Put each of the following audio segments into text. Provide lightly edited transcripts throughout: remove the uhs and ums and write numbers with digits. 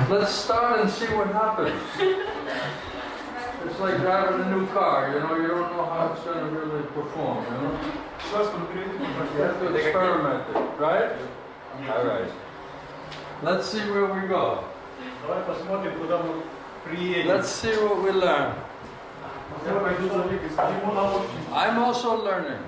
Let's start and see what happens. It's like driving a new car, you know, you don't know how it's going to really perform, you know? You have to experiment it, right? All right. Let's see where we go. Let's see what we learn. I'm also learning.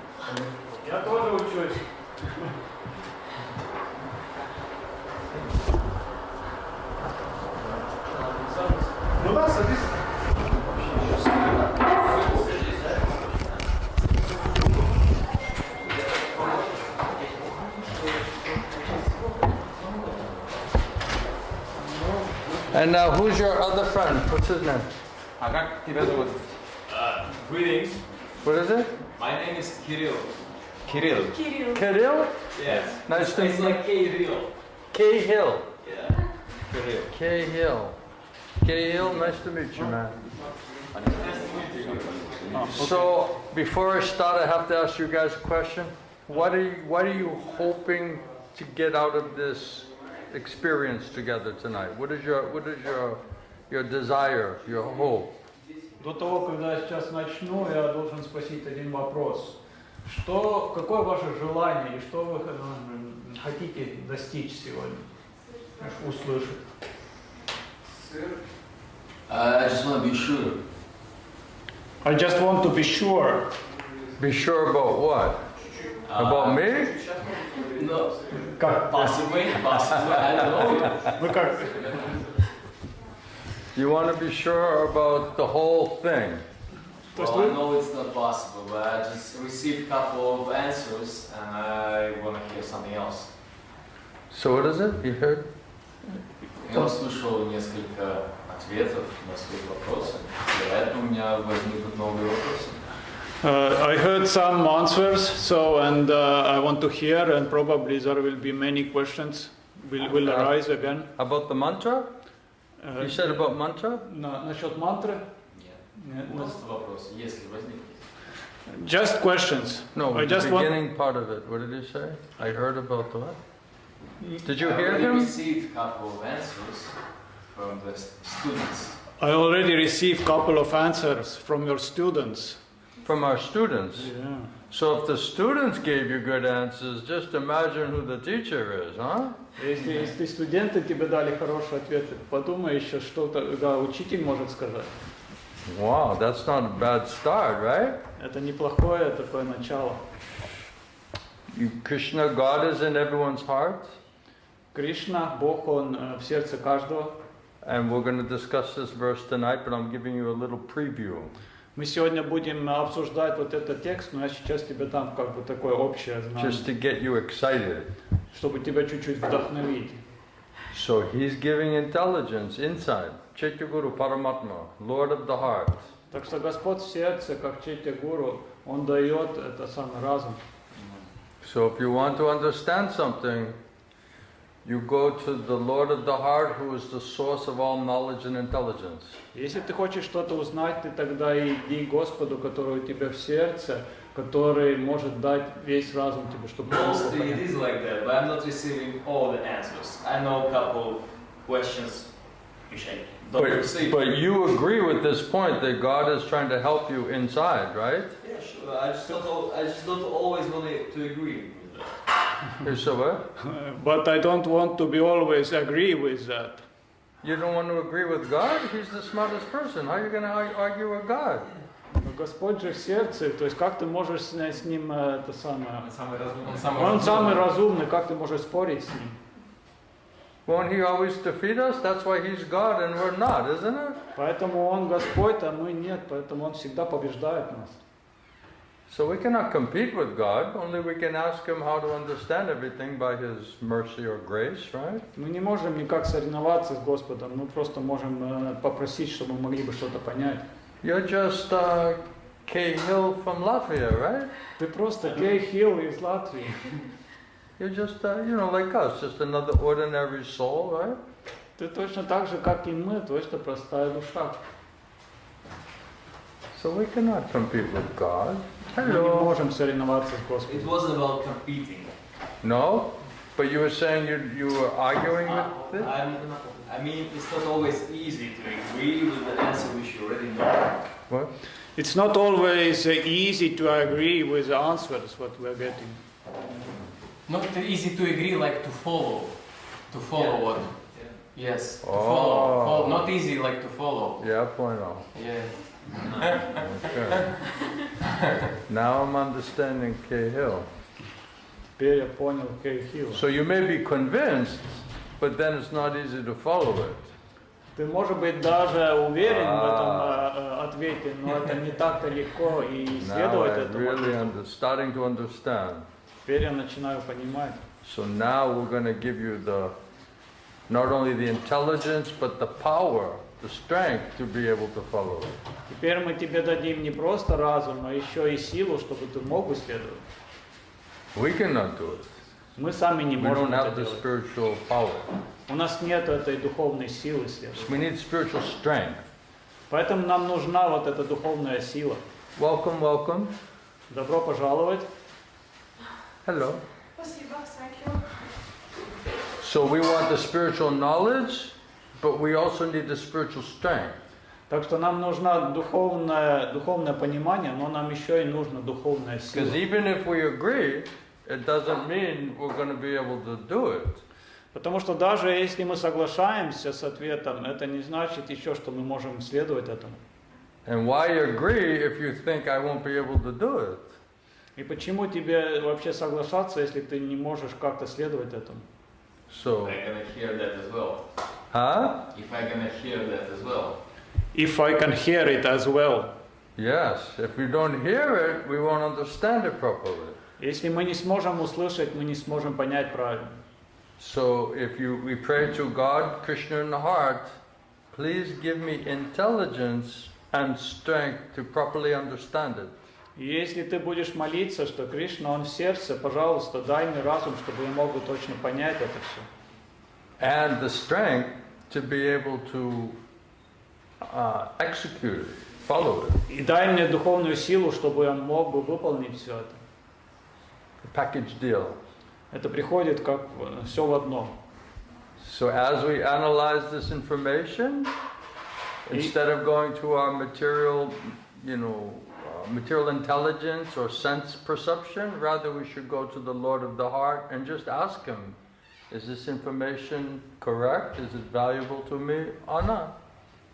And now, who's your other friend? What's his name? Greetings. What is it? My name is Kirill. Kirill. Kirill? Yes. Nice to meet It's you. like K-Hill. K-Hill. Yeah. Kirill. K-Hill. K-Hill, nice to meet you, man. So, before I start, I have to ask you guys a question. What are you hoping to get out of this experience together tonight? What is your desire, your hope? До того, когда я сейчас начну, я должен спросить один вопрос. Какое ваше желание и что вы хотите достичь сегодня? Услышать. I just want to be sure. I just want to be sure. Be sure about what? About me? No. Как? Possibly, I don't know. Вы как? You want to be sure about the whole thing. Well, I know it's not possible, but I just received a couple of answers and I want to hear something else. So what is it? You heard? Я услышал несколько ответов на свои вопросы. Вероятно, у меня возникнут новые вопросы. I heard some answers, and I want to hear, and probably there will be many questions will arise again. About the mantra? You said about mantra? Насчет мантры? Нет. Просто вопросы, если возникнут. Just questions. No, I the just beginning part of it. What did he say? I heard about the what? Did you hear I him? received a couple of answers from the students. I already received a couple of answers from your students. From our students. Yeah. So if the students gave you good answers, just imagine who the teacher is, huh? Если студенты тебе дали хорошие ответы, подумай еще, что учитель может сказать. Wow, that's not a bad start, right? Это неплохое такое начало. Krishna, God is in everyone's heart. Кришна, Бог, Он в сердце каждого. And we're going to discuss this verse tonight, but I'm giving you a little preview. Мы сегодня будем обсуждать вот этот текст, но я сейчас тебе дам как бы такое общее знание. Just to get you excited. Чтобы тебя чуть-чуть вдохновить. So he's giving intelligence inside. Chaitya Guru Paramatma, Lord of the heart. Так что Господь в сердце, как Чайтя Гуру, Он дает это самый разум. So if you want to understand something, you go to the Lord of the heart, who is the source of all knowledge and intelligence. Если ты хочешь что-то узнать, ты тогда иди к Господу, который у тебя в сердце, который может дать весь разум тебе, чтобы ты мог Mostly it понять. is like that, but I'm not receiving all the answers. I know a couple of questions which I don't receive. But you agree with this point that God is trying to help you inside, right? Yeah, sure. I just don't always want to agree with that. You so what? But I don't want to be always agree with that. You don't want to agree with God? He's the smartest person. How are you going to argue with God? Но Господь же в сердце, то есть как ты можешь с ним это самое? Он самый самый разумный, как ты можешь спорить с ним? Won't he always defeat us? That's why he's God and we're not, isn't it? Поэтому Он Господь, а мы нет, поэтому Он всегда побеждает нас. So we cannot compete with God, only we can ask him how to understand everything by his mercy or grace, right? Мы не можем никак соревноваться с Господом, мы просто можем попросить, чтобы мы могли бы что-то понять. You're just Kay Hill from Latvia, right? Ты просто Кей Хилл из Латвии. You're just, like us, just another ordinary soul, right? Ты точно так же, как и мы, точно простая душа. So we cannot compete with God. Мы не можем соревноваться с Господом. It wasn't about competing. No? But you were saying you were arguing with it? I mean, it's not always easy to agree with the answer which you already know. What? It's not always easy to agree with the answers what we're getting. Not easy to agree, like to follow. To follow what? Yes, to Oh. follow. Not easy, like to follow. Yeah, point out. Yeah. Okay. Now I'm understanding Cahill. Теперь я понял Кейхилл. So you may be convinced, but then it's not easy to follow it. Ты, может быть, даже уверен в этом ответе, но это не так-то легко и Now исследовать I'm это. really starting to understand. Теперь я начинаю понимать. So now we're going to give you not only the intelligence, but the power, the strength to be able to follow it. Теперь мы тебе дадим не просто разум, но еще и силу, чтобы ты мог исследовать. We cannot do it. Мы сами не We можем don't это have the делать. spiritual power. У нас нет этой духовной силы исследовать. We need spiritual strength. Поэтому нам нужна вот эта духовная сила. Welcome, welcome. Добро пожаловать. Hello. Спасибо, thank you. So we want the spiritual knowledge, but we also need the spiritual strength. Так что нам нужно духовное понимание, но нам еще и нужна духовная сила. Because even if we agree, it doesn't mean we're going to be able to do it. Потому что даже если мы соглашаемся с ответом, это не значит еще, что мы можем следовать этому. And why agree if you think I won't be able to do it? И почему тебе вообще соглашаться, если ты не можешь как-то следовать этому? So, I'm gonna hear that as well. huh? If I'm gonna hear that as well. If I can hear it as well. Yes. If we don't hear it, we won't understand it properly. Если мы не сможем услышать, мы не сможем понять правильно. So if we pray to God, Krishna in the heart, please give me intelligence and strength to properly understand it. И если ты будешь молиться, что Кришна, Он в сердце, пожалуйста, дай мне разум, чтобы я мог бы точно понять это все. And the strength to be able to execute it, follow it. И дай мне духовную силу, чтобы я мог бы выполнить все это. The package deal. Это приходит как все в одном. So as we analyze this information, instead of going to our material, material intelligence or sense perception, rather we should go to the Lord of the heart and just ask Him, is this information correct? Is it valuable to me or not?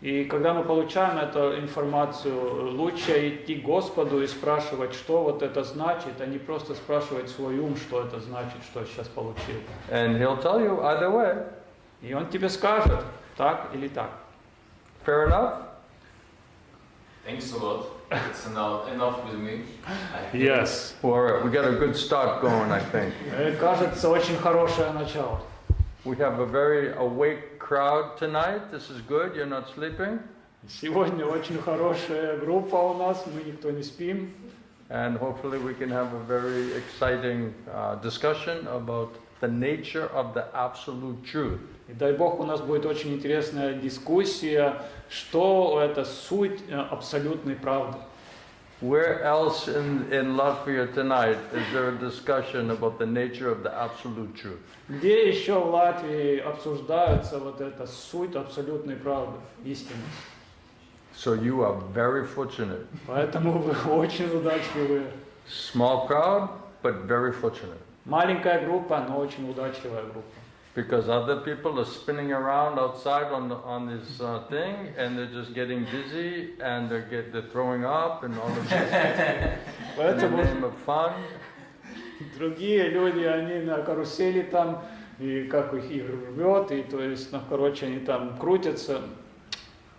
И когда мы получаем эту информацию, лучше идти к Господу и спрашивать, что вот это значит, а не просто спрашивать свой ум, что это значит, что я сейчас получил. And He'll tell you either way. И Он тебе скажет, так или так. Fair enough? Thanks a lot. It's enough with me. Yes. Well, all right, we got a good start going, I think. Кажется, очень хорошее начало. We have a very awake crowd tonight. This is good. You're not sleeping. Сегодня очень хорошая группа у нас, мы никто не спим. And hopefully we can have a very exciting discussion about the nature of the absolute truth. И дай Бог, у нас будет очень интересная дискуссия, что это суть абсолютной правды. Where else in Latvia tonight is there a discussion about the nature of the absolute truth? Где еще в Латвии обсуждается вот эта суть абсолютной правды, истины? So you are very fortunate. Поэтому вы очень удачливые. Small crowd, but very fortunate. Маленькая группа, но очень удачливая группа. Because other people are spinning around outside on this thing, and they're just getting dizzy, and they're throwing up, and all of this in the Поэтому name of fun. другие люди, они на карусели там, и как их рвет, и то есть, короче, они там крутятся.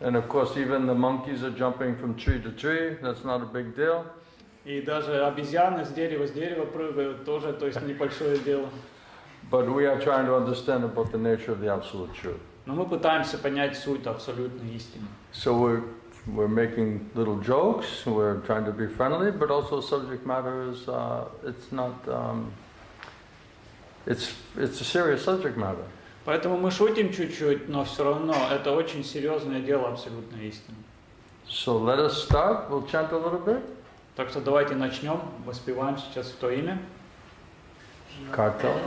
And of course, even the monkeys are jumping from tree to tree. That's not a big deal. И даже обезьяны с дерева прыгают, тоже, то есть небольшое дело. But we are trying to understand about the nature of the absolute truth. Но мы пытаемся понять суть абсолютной истины. So we're making little jokes. We're trying to be friendly, but also subject matter is it's not it's a serious subject matter. Поэтому мы шутим чуть-чуть, но все равно это очень серьезное дело абсолютной истины. So let us start. We'll chant a little bit. Так что давайте начнем, воспеваем сейчас в то имя. Cartel?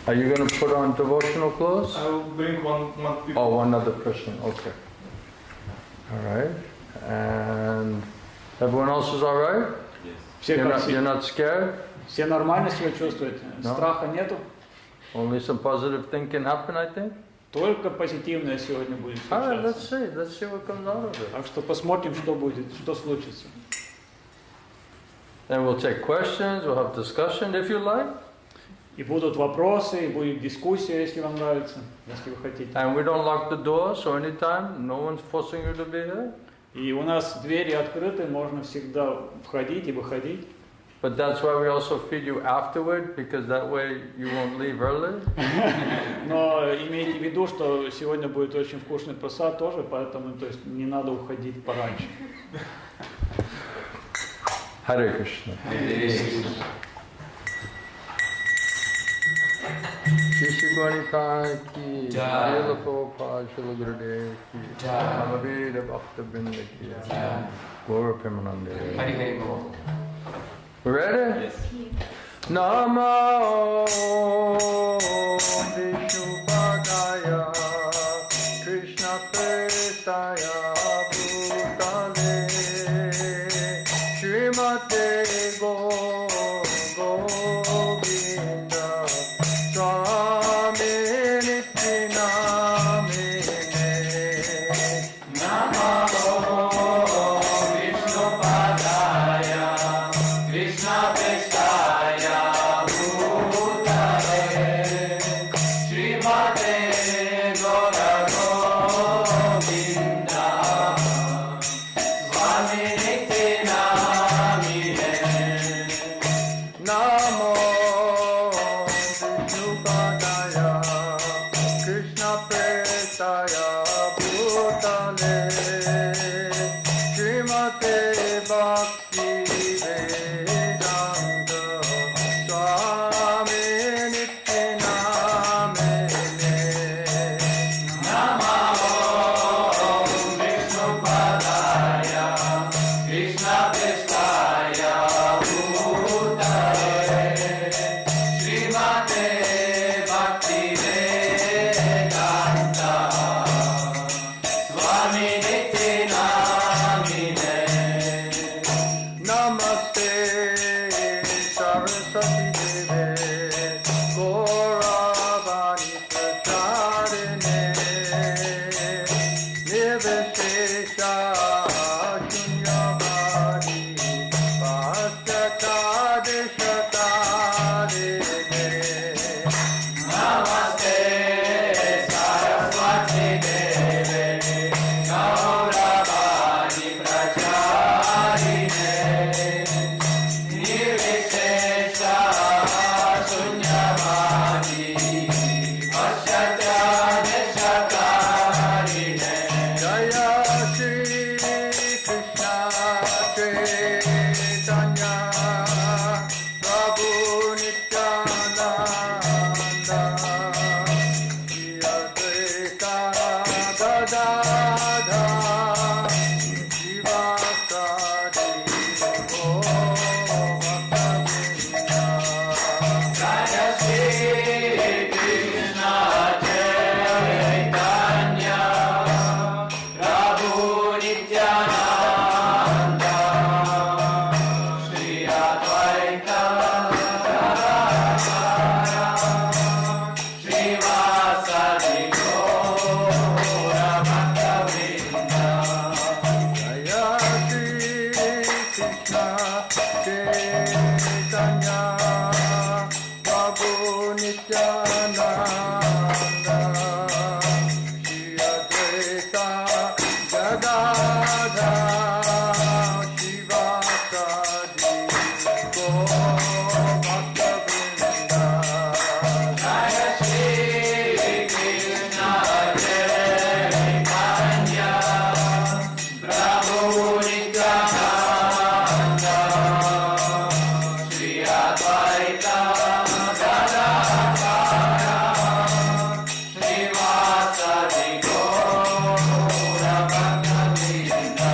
Are you going to put on devotional clothes? I will bring one people. Oh, one other person, okay. All right. And everyone else is all right? Все, You're not scared? все нормально себя чувствуют? No. Страха нету? Only some positive thing can happen, I think. Только позитивное сегодня будет All right, случаться. let's see what comes out of it. Так что посмотрим, что будет, что случится. And we'll take questions, we'll have discussion if you like. И будут вопросы, и будет дискуссия, если вам нравится, если вы хотите. And we don't lock the door, so anytime, no one's forcing you to be here. И у нас двери открыты, можно всегда входить и выходить. But that's why we also feed you afterward, because that way you won't leave early. Но имейте в виду, что сегодня будет очень вкусный просад тоже, поэтому то есть не надо уходить пораньше. Hare Krishna. Shri Gauritai ki Jai. Srila Prabhupada Srila Gurudev ki Samaveda Bhakta Vrinda ki Gaura Premanande. Hari Hari Bol. We ready? Yes. Namo Vishnupadaya Krishna Prestaya Bhutale Srimate Govinda Swami Nityanamine Namo Vishnupadaya Krishna Prestaya Bhutale Srimate Bhakti Vedanta Swami Nityanamine Namaste Saraswati Deve Gauravani Pracharine Nirvishesha Shunyavadi Paschatadishatarine Namaste Saraswati Deve Gauravani Pracharine Nirvishesha Shunyavadi Paschatadishatarine Jaya Shri Krishna Chaitanya Prabhu Nityananda Shri Advaita Gadadhara Shivasadi Jaya Shri Krishna Chaitanya Prabhu Nityananda Shri Advaita Gadadhara Srivasadi Gaura Bhaktavrinda Jaya Shri Krishna Chaitanya Prabhu Nityananda Shri Advaita Gadadhara Shivasadi Gaura Bhaktavrinda Jaya Shri Krishna Chaitanya Prabhu Nityananda Shri Advaita Gadadhara Srivasadi Gaura Bhaktavrinda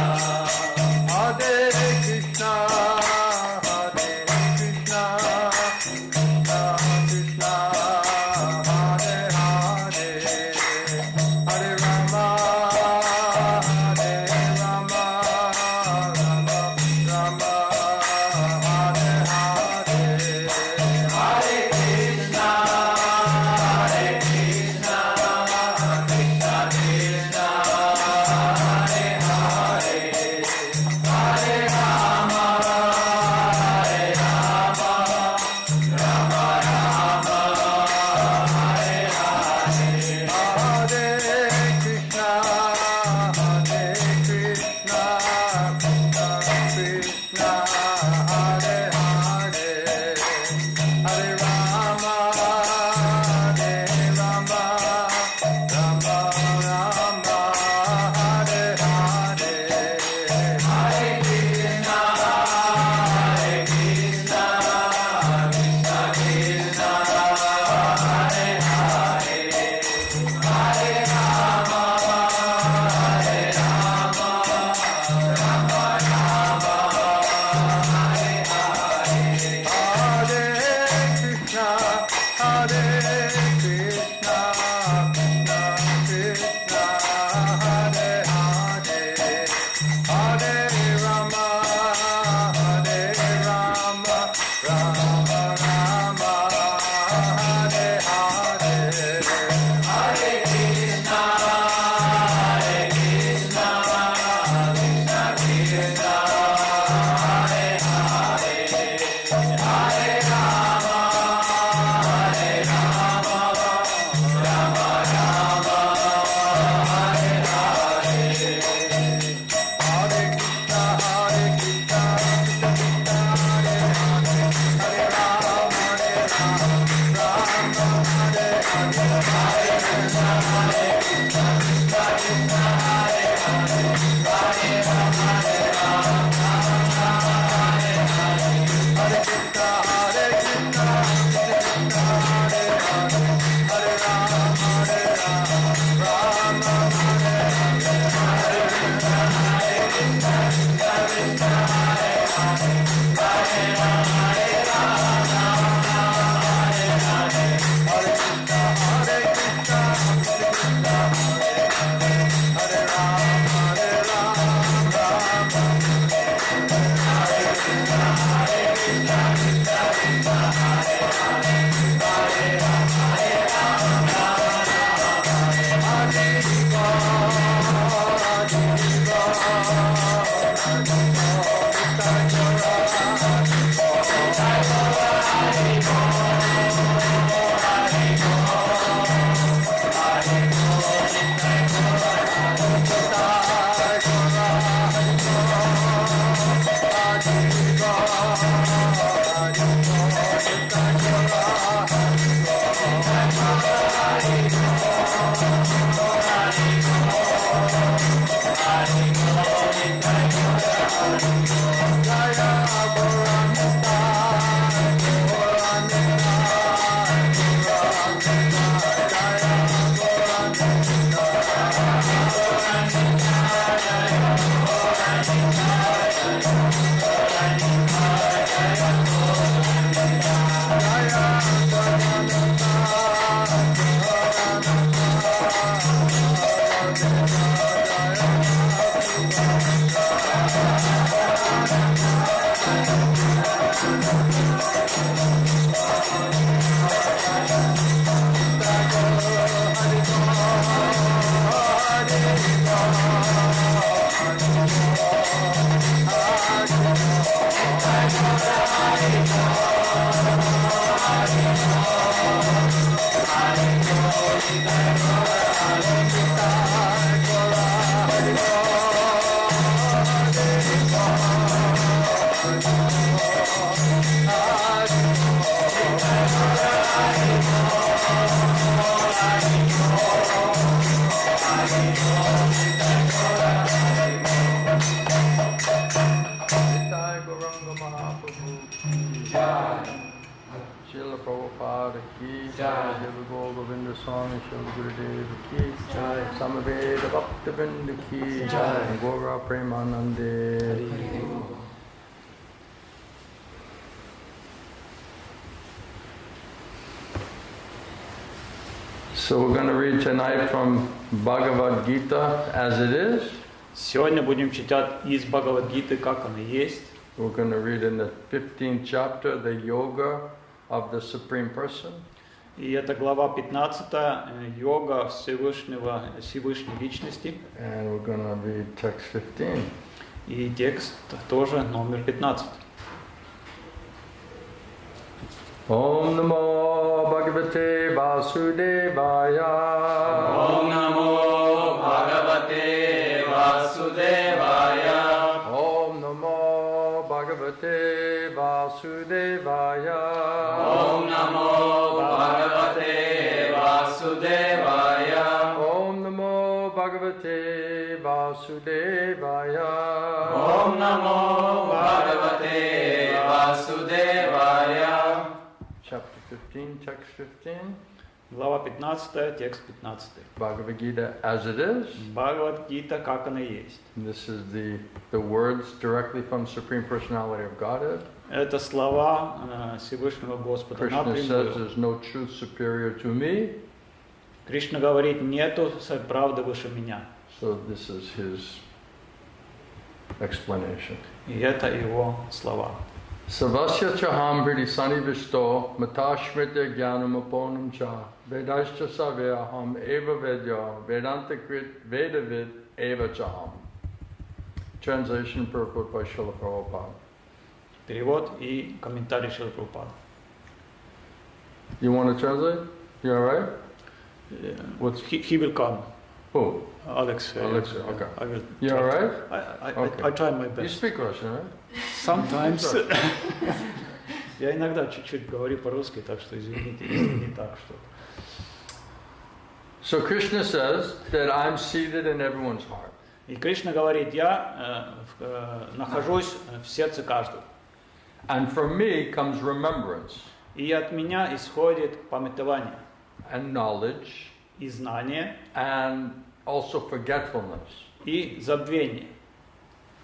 Srila Prabhupada ki jai, Srila Govinda Swami, Srila Gurudev ki jai, Samaveda Bhaktivinoda ki jai, Gaura Premanande. So we're going to read tonight from Bhagavad Gita as it is. Сегодня будем читать из Бхагавад-гиты, как она есть. We're going to read in the 15th chapter the yoga of the Supreme Person. И это глава 15, йога Всевышнего, Всевышней Личности. And we're going to read text 15. И текст тоже номер 15. Om Namo Bhagavate Vasudevaya. Om Namo Bhagavate Vasudevaya. Om Namo Bhagavate Vasudevaya. Om Namo Bhagavate Vasudevaya. Om Namo Bhagavate Vasudevaya. Om Namo Bhagavate Vasudevaya. Chapter 15, text 15. Глава 15, текст 15. Bhagavad Gita as it is. Бхагавад-гита, как она есть. This is the words directly from Supreme Personality of Godhead. Это слова Всевышнего Господа Krishna says напрямую. there's no truth superior to me. Кришна говорит, нету правды выше меня. So this is his explanation. И это его слова. Savasya chaham vriti sanivishto matashmritya jnanamaponam cha vedascha savyaham eva vedya vedantakrit vedavid eva chaham. Translation purport by Srila Prabhupada. Перевод и комментарий Шрилы Прабхупады. You want to translate? You alright? What's he will come. Who? Alex. Alex, okay. I will You try. alright? I try my You best. speak Russian, right? Sometimes. Я иногда чуть-чуть говорю по-русски, так что извините, если не так что. So Krishna says that I'm seated in everyone's heart. И Кришна говорит, я нахожусь в сердце каждого. And from me comes remembrance И от меня исходит памятование and knowledge и знание, and also forgetfulness. и забвение.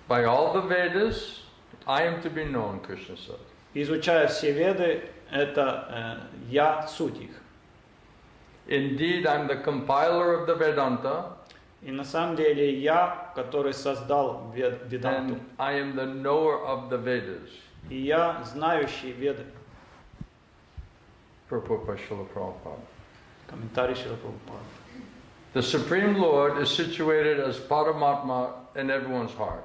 By all the Vedas, I am to be known, Krishna said. Изучая все веды, это я суть их. Indeed, I'm the compiler of the Vedanta, И на самом деле я, который создал Веданту. and I am the knower of the Vedas. И я знающий веды. Purport by Srila Prabhupada. Комментарий Шрилы Прабхупады. The Supreme Lord is situated as Paramatma in everyone's heart.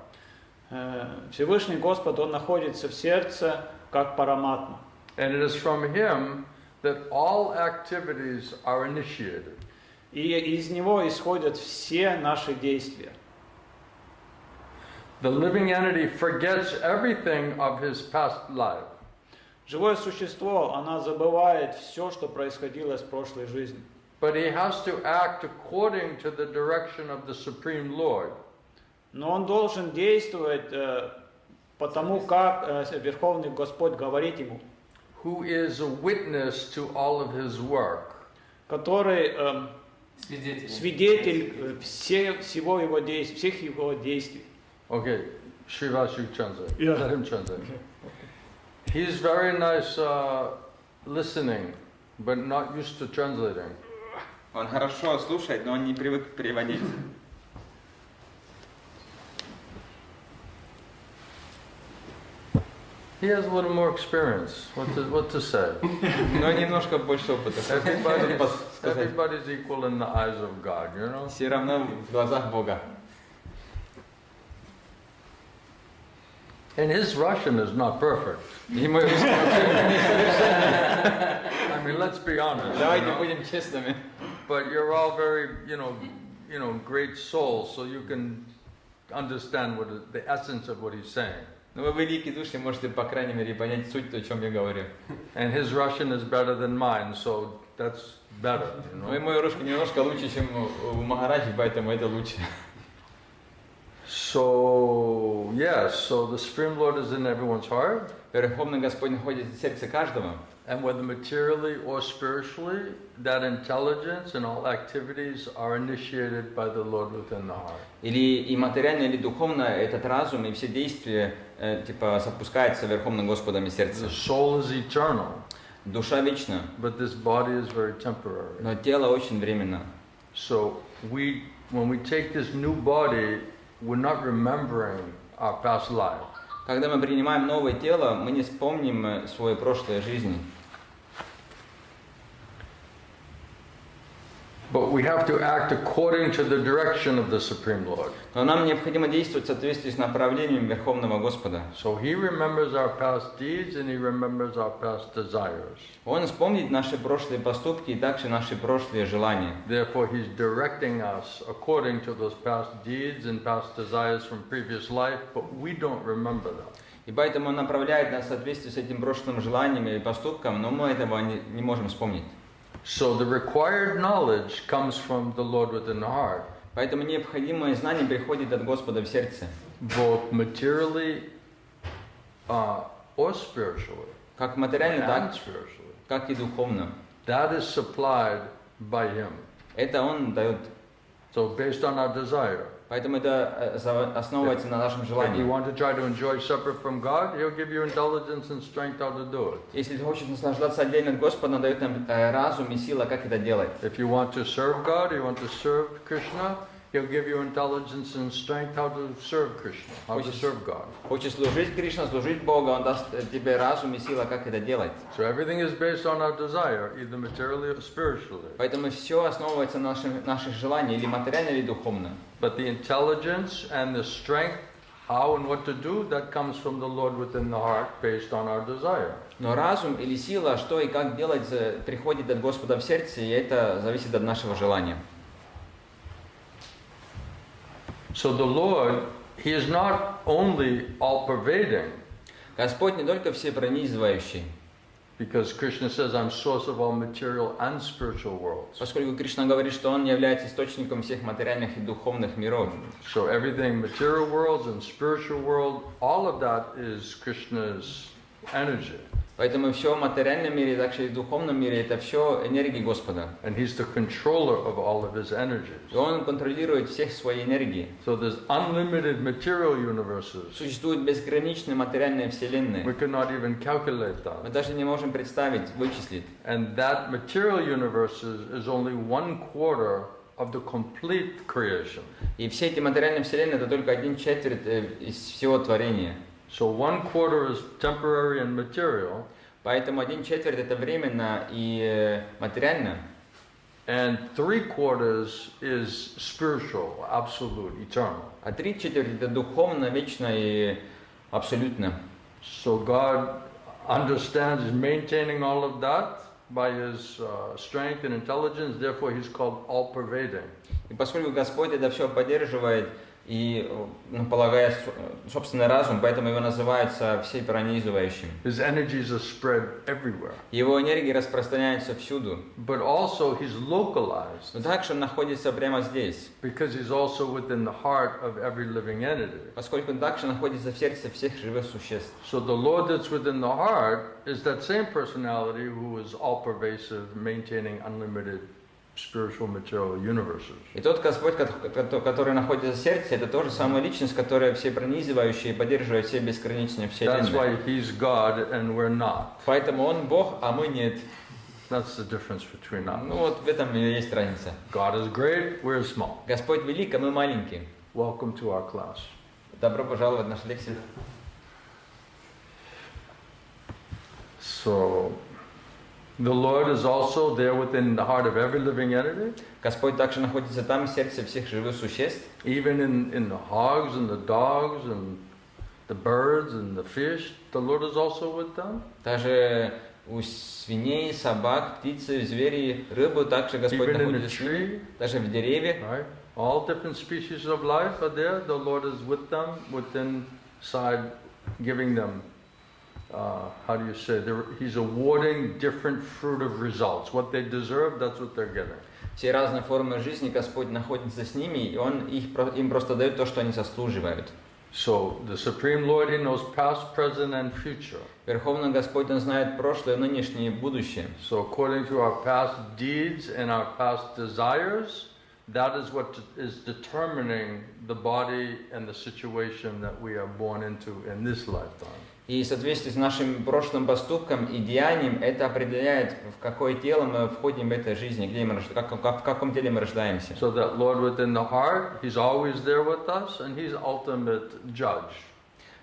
Всевышний Господь, Он находится в сердце, как Параматма. And it is from Him that all activities are initiated. И из Него исходят все наши действия. The living entity forgets everything of his past life. Живое существо, оно забывает все, что происходило с прошлой жизни. But he has to act according to the direction of the Supreme Lord. Но он должен действовать по тому, как Верховный Господь говорит ему, Who is a witness to all of his work. который Свидетель. свидетель всего его действий, всех его действий. Okay, Srivas, you translate. Yeah. Let him translate. He's very nice listening, but not used to translating. Он хорошо слушает, но он не привык переводить. He has a little more experience. What to say? Но немножко больше опыта. Everybody's equal in the eyes of God, you know? Все равно в глазах Бога. And his Russian is not perfect. И мой русский I mean, let's be honest. Давайте you know? будем честными. But you're all very, great souls, so you can understand the essence of what he's saying. Но вы великие души, можете, по крайней мере, понять суть, о чем я говорю. And his Russian is better than mine, so that's better, you know? Ну и мой русский немножко лучше, чем у Махараджи, поэтому это лучше. So, yes, so the Supreme Lord is in everyone's heart. Верховный Господь находится в сердце каждого. And whether materially or spiritually, that intelligence and all activities are initiated by the Lord within the heart. Или и материально, или духовно, этот разум и все действия сопускаются Верховным Господом из сердца. The soul is eternal, Душа вечна, but this body is very temporary. но тело очень временно. So when we take this new body, we're not remembering our past life. Когда мы принимаем новое тело, мы не вспомним свою прошлую жизнь. But we have to act according to the direction of the Supreme Lord. Но нам необходимо действовать в соответствии с направлением Верховного Господа. So He remembers our past deeds and He remembers our past desires. Он вспомнит наши прошлые поступки и также наши прошлые желания. Therefore, He's directing us according to those past deeds and past desires from previous life, but we don't remember them. И поэтому Он направляет нас в соответствии с этим прошлым желанием и поступком, но мы этого не можем вспомнить. So the required knowledge comes from the Lord within the heart, Поэтому необходимое знание приходит от Господа в сердце. both materially or spiritually, Как материально, and так, spiritually. как и духовно. That is supplied by Him. Это Он дает. So based on our desire. Поэтому это основывается на нашем If you желании. want to try to enjoy separate from God, He'll give you intelligence and strength how to do it. Если ты хочешь наслаждаться отдельно от Господа, Он дает нам разум и сила, как это делать. If you want to serve God, you want to serve Krishna, He'll give you intelligence and strength how to serve Krishna, how to serve God. Хочешь служить Кришна, служить Богу, Он даст тебе разум и сила, как это делать. So everything is based on our desire, either materially or spiritually. Поэтому все основывается на наших желаниях, или материально, или духовно. But the intelligence and the strength, how and what to do, that comes from the Lord within the heart, based on our desire. Но разум или сила, что и как делать, приходит от Господа в сердце, и это зависит от нашего желания. So the Lord, He is not only all-pervading, Господь не только всепронизывающий, because Krishna says, I'm source of all material and spiritual worlds. поскольку Кришна говорит, что Он является источником всех материальных и духовных миров. So everything, material worlds and spiritual world, all of that is Krishna's energy. Поэтому все в материальном мире, также и в духовном мире, это все энергии Господа. And He's the controller of all of His energies. И Он контролирует всех свои энергии. So there's unlimited material universes. Существуют безграничные материальные вселенные. We cannot even calculate Мы that. даже не можем представить, вычислить. And that material universe is only 1/4 of the complete creation. И все эти материальные вселенные это только 1/4 из всего творения. So 1/4 is temporary and material, Поэтому 1/4 это временно и материально. and 3/4 is spiritual, absolute, eternal. А 3/4 это духовно, вечно и абсолютно. So God understands, is maintaining all of that by His strength and intelligence, therefore He's called all-pervading. И поскольку Господь это все поддерживает и полагая собственный разум, поэтому его называется всепронизывающим. His energies are spread everywhere. Его энергия распространяется всюду. But also He's localized, Но также он находится прямо здесь, because He's also within the heart of every living entity. поскольку он также находится в сердце всех живых существ. So the Lord that's within the heart is that same personality who is all-pervasive, maintaining unlimited spiritual material universes. И тот Господь, который находится в сердце, это тоже самая личность, которая всепронизывающая и поддерживает все бесконечные That's вселенные. why He's God and we're not. Поэтому Он Бог, а мы нет. That's the difference between us. Ну вот в этом и есть разница. God is great, we're small. Господь велик, а мы маленькие. Welcome to our class. Добро пожаловать в нашу лекцию. So, the Lord is also there within the heart of every living entity. Господь также находится там, в сердце всех живых существ. Even in the hogs and the dogs and the birds and the fish, the Lord is also with them. Даже у свиней, собак, птицы, звери, рыбу также Господь Even in the находится с ними. tree, Даже в деревьях. right? All different species of life are there. The Lord is with them, within side, giving them. How do you say? He's awarding different fruit of results. What they deserve, that's what they're getting. Все разные формы жизни Господь находится с ними, и Он им просто дает то, что они заслуживают. So the Supreme Lord, He knows past, present, and future. Верховный Господь, Он знает прошлое, нынешнее и будущее. So according to our past deeds and our past desires, that is what is determining the body and the situation that we are born into in this lifetime. И в соответствии с нашим прошлым поступком и деянием, это определяет, в какое тело мы входим в этой жизни, где мы, в каком теле мы рождаемся. So that Lord within the heart, He's always there with us, and He's ultimate judge.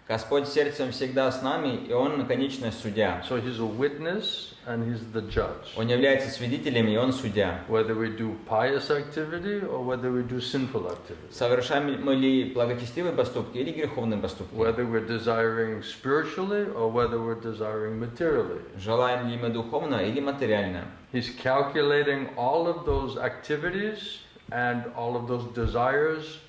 Господь сердцем всегда с нами, и Он конечный судья. So He's a witness and He's the judge. Он является свидетелем, и Он судья. Whether we do pious activity or whether we do sinful activity. Совершаем мы ли благочестивые поступки или греховные поступки? Whether we're desiring spiritually or whether we're desiring materially. Желаем ли мы духовно или материально? He's calculating all of those activities and all of those desires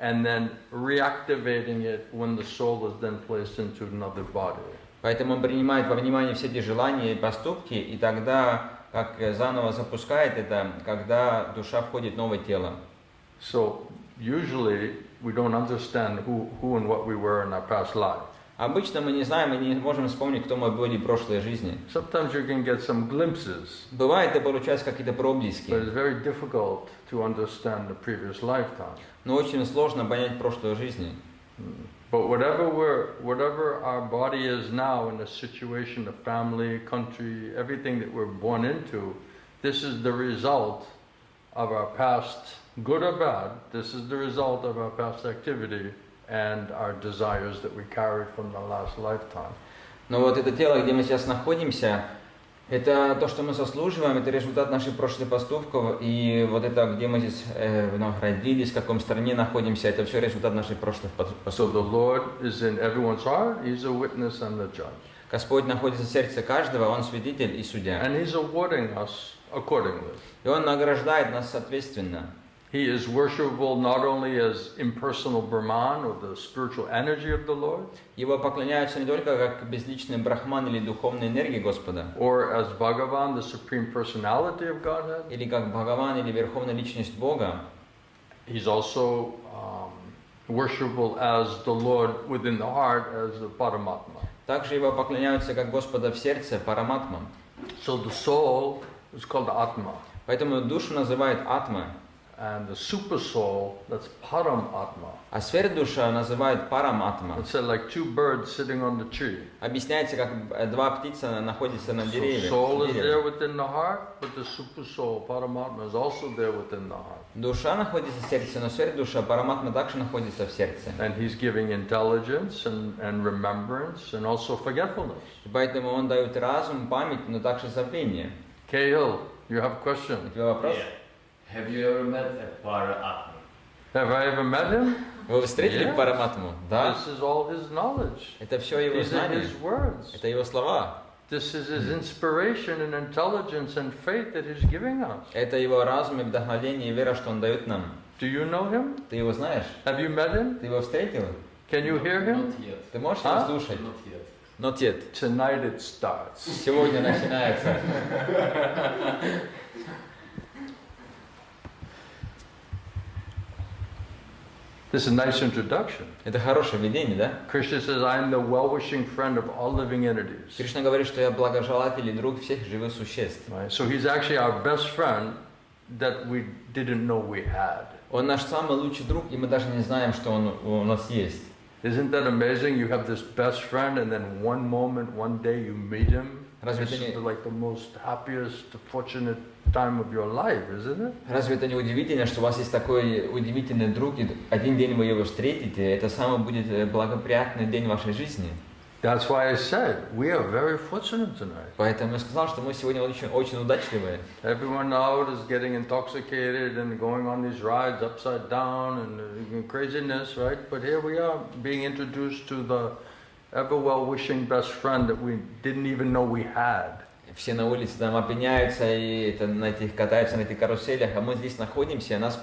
and then reactivating it when the soul is then placed into another body. Поэтому Он принимает во внимание все эти желания и поступки, и тогда, как заново запускает это, когда душа входит в новое тело. So usually we don't understand who and what we were in our past life. Обычно мы не знаем и не можем вспомнить, кто мы были в прошлой жизни. Sometimes you can get some glimpses, Бывает, это получается какие-то проблески, but it's very difficult to understand the previous lifetime. но очень сложно понять прошлую жизнь. But whatever our body is now in a situation of family, country, everything that we're born into, this is the result of our past, good or bad, this is the result of our past activity and our desires that we carried from the last lifetime. Но вот это тело, где мы сейчас находимся, это то, что мы заслуживаем, это результат наших прошлых поступков, и вот это, где мы здесь родились, в каком стране находимся, это все результат наших прошлых So поступков. the Lord is in everyone's heart, He's a witness and a judge. Господь находится в сердце каждого, Он свидетель и судья. And He's awarding us accordingly. И Он награждает нас соответственно. He is worshipable not only as impersonal Brahman or the spiritual energy of the Lord, Его поклоняются не только как безличный брахман или духовной энергии Господа, or as Bhagavan, the supreme personality of Godhead. или как Бхагаван или Верховная Личность Бога. He's also worshipable as the Lord within the heart, as the Paramatma. Также Его поклоняются как Господа в сердце, Параматма. So the soul is called Atma, Поэтому душу называют Атма, and the super soul, that's Paramatma. а сверхдуша называют Параматма. It's like two birds sitting on the tree. Объясняется, как два птицы находятся на So дереве. soul is there within the heart, but the super soul, Paramatma, is also there within the heart. Душа находится в сердце, но сверхдуша Параматма также находится в сердце. And He's giving intelligence and remembrance and also forgetfulness. И поэтому Он дает разум, память, но также забвение. Cahill, you have a question? У тебя вопрос? Have you ever met a para-atma? Have I ever met him? Вы встретили Yes. Параматму? Да. This is all his knowledge. Это все Его These are знания. his words. Это Его слова. This is his inspiration and intelligence and faith that he's giving us. Это Его разум и вдохновение и вера, что Он дает нам. Do you know him? Ты Его знаешь? Have you met him? Ты Его встретил? Can you hear him? Not yet. Ты можешь А? Его слушать? Not yet. Not yet. Tonight it starts. Сегодня начинается. This is a nice introduction. Это хорошее видение, да? Krishna says, I am the well-wishing friend of all living entities. Кришна говорит, что я благожелатель и друг всех живых существ. Right? So he's actually our best friend that we didn't know we had. Он наш самый лучший друг, и мы даже не знаем, что он у нас есть. Isn't that amazing? You have this best friend and then one moment, one day you meet him. Разве It's это не- like the most happiest, fortunate time of your life, isn't it? Разве это не удивительно, что у вас есть такой удивительный друг, и один день вы его встретите, это самый будет благоприятный день вашей жизни. That's why I said, we are very fortunate tonight. Поэтому я сказал, что мы сегодня очень, очень удачливые. Everyone out is getting intoxicated and going on these rides upside down and craziness, right? But here we are being introduced to the ever well-wishing best friend that we didn't even know we had. Все на улице там опьяняются и катаются на этих каруселях, а мы здесь находимся, нас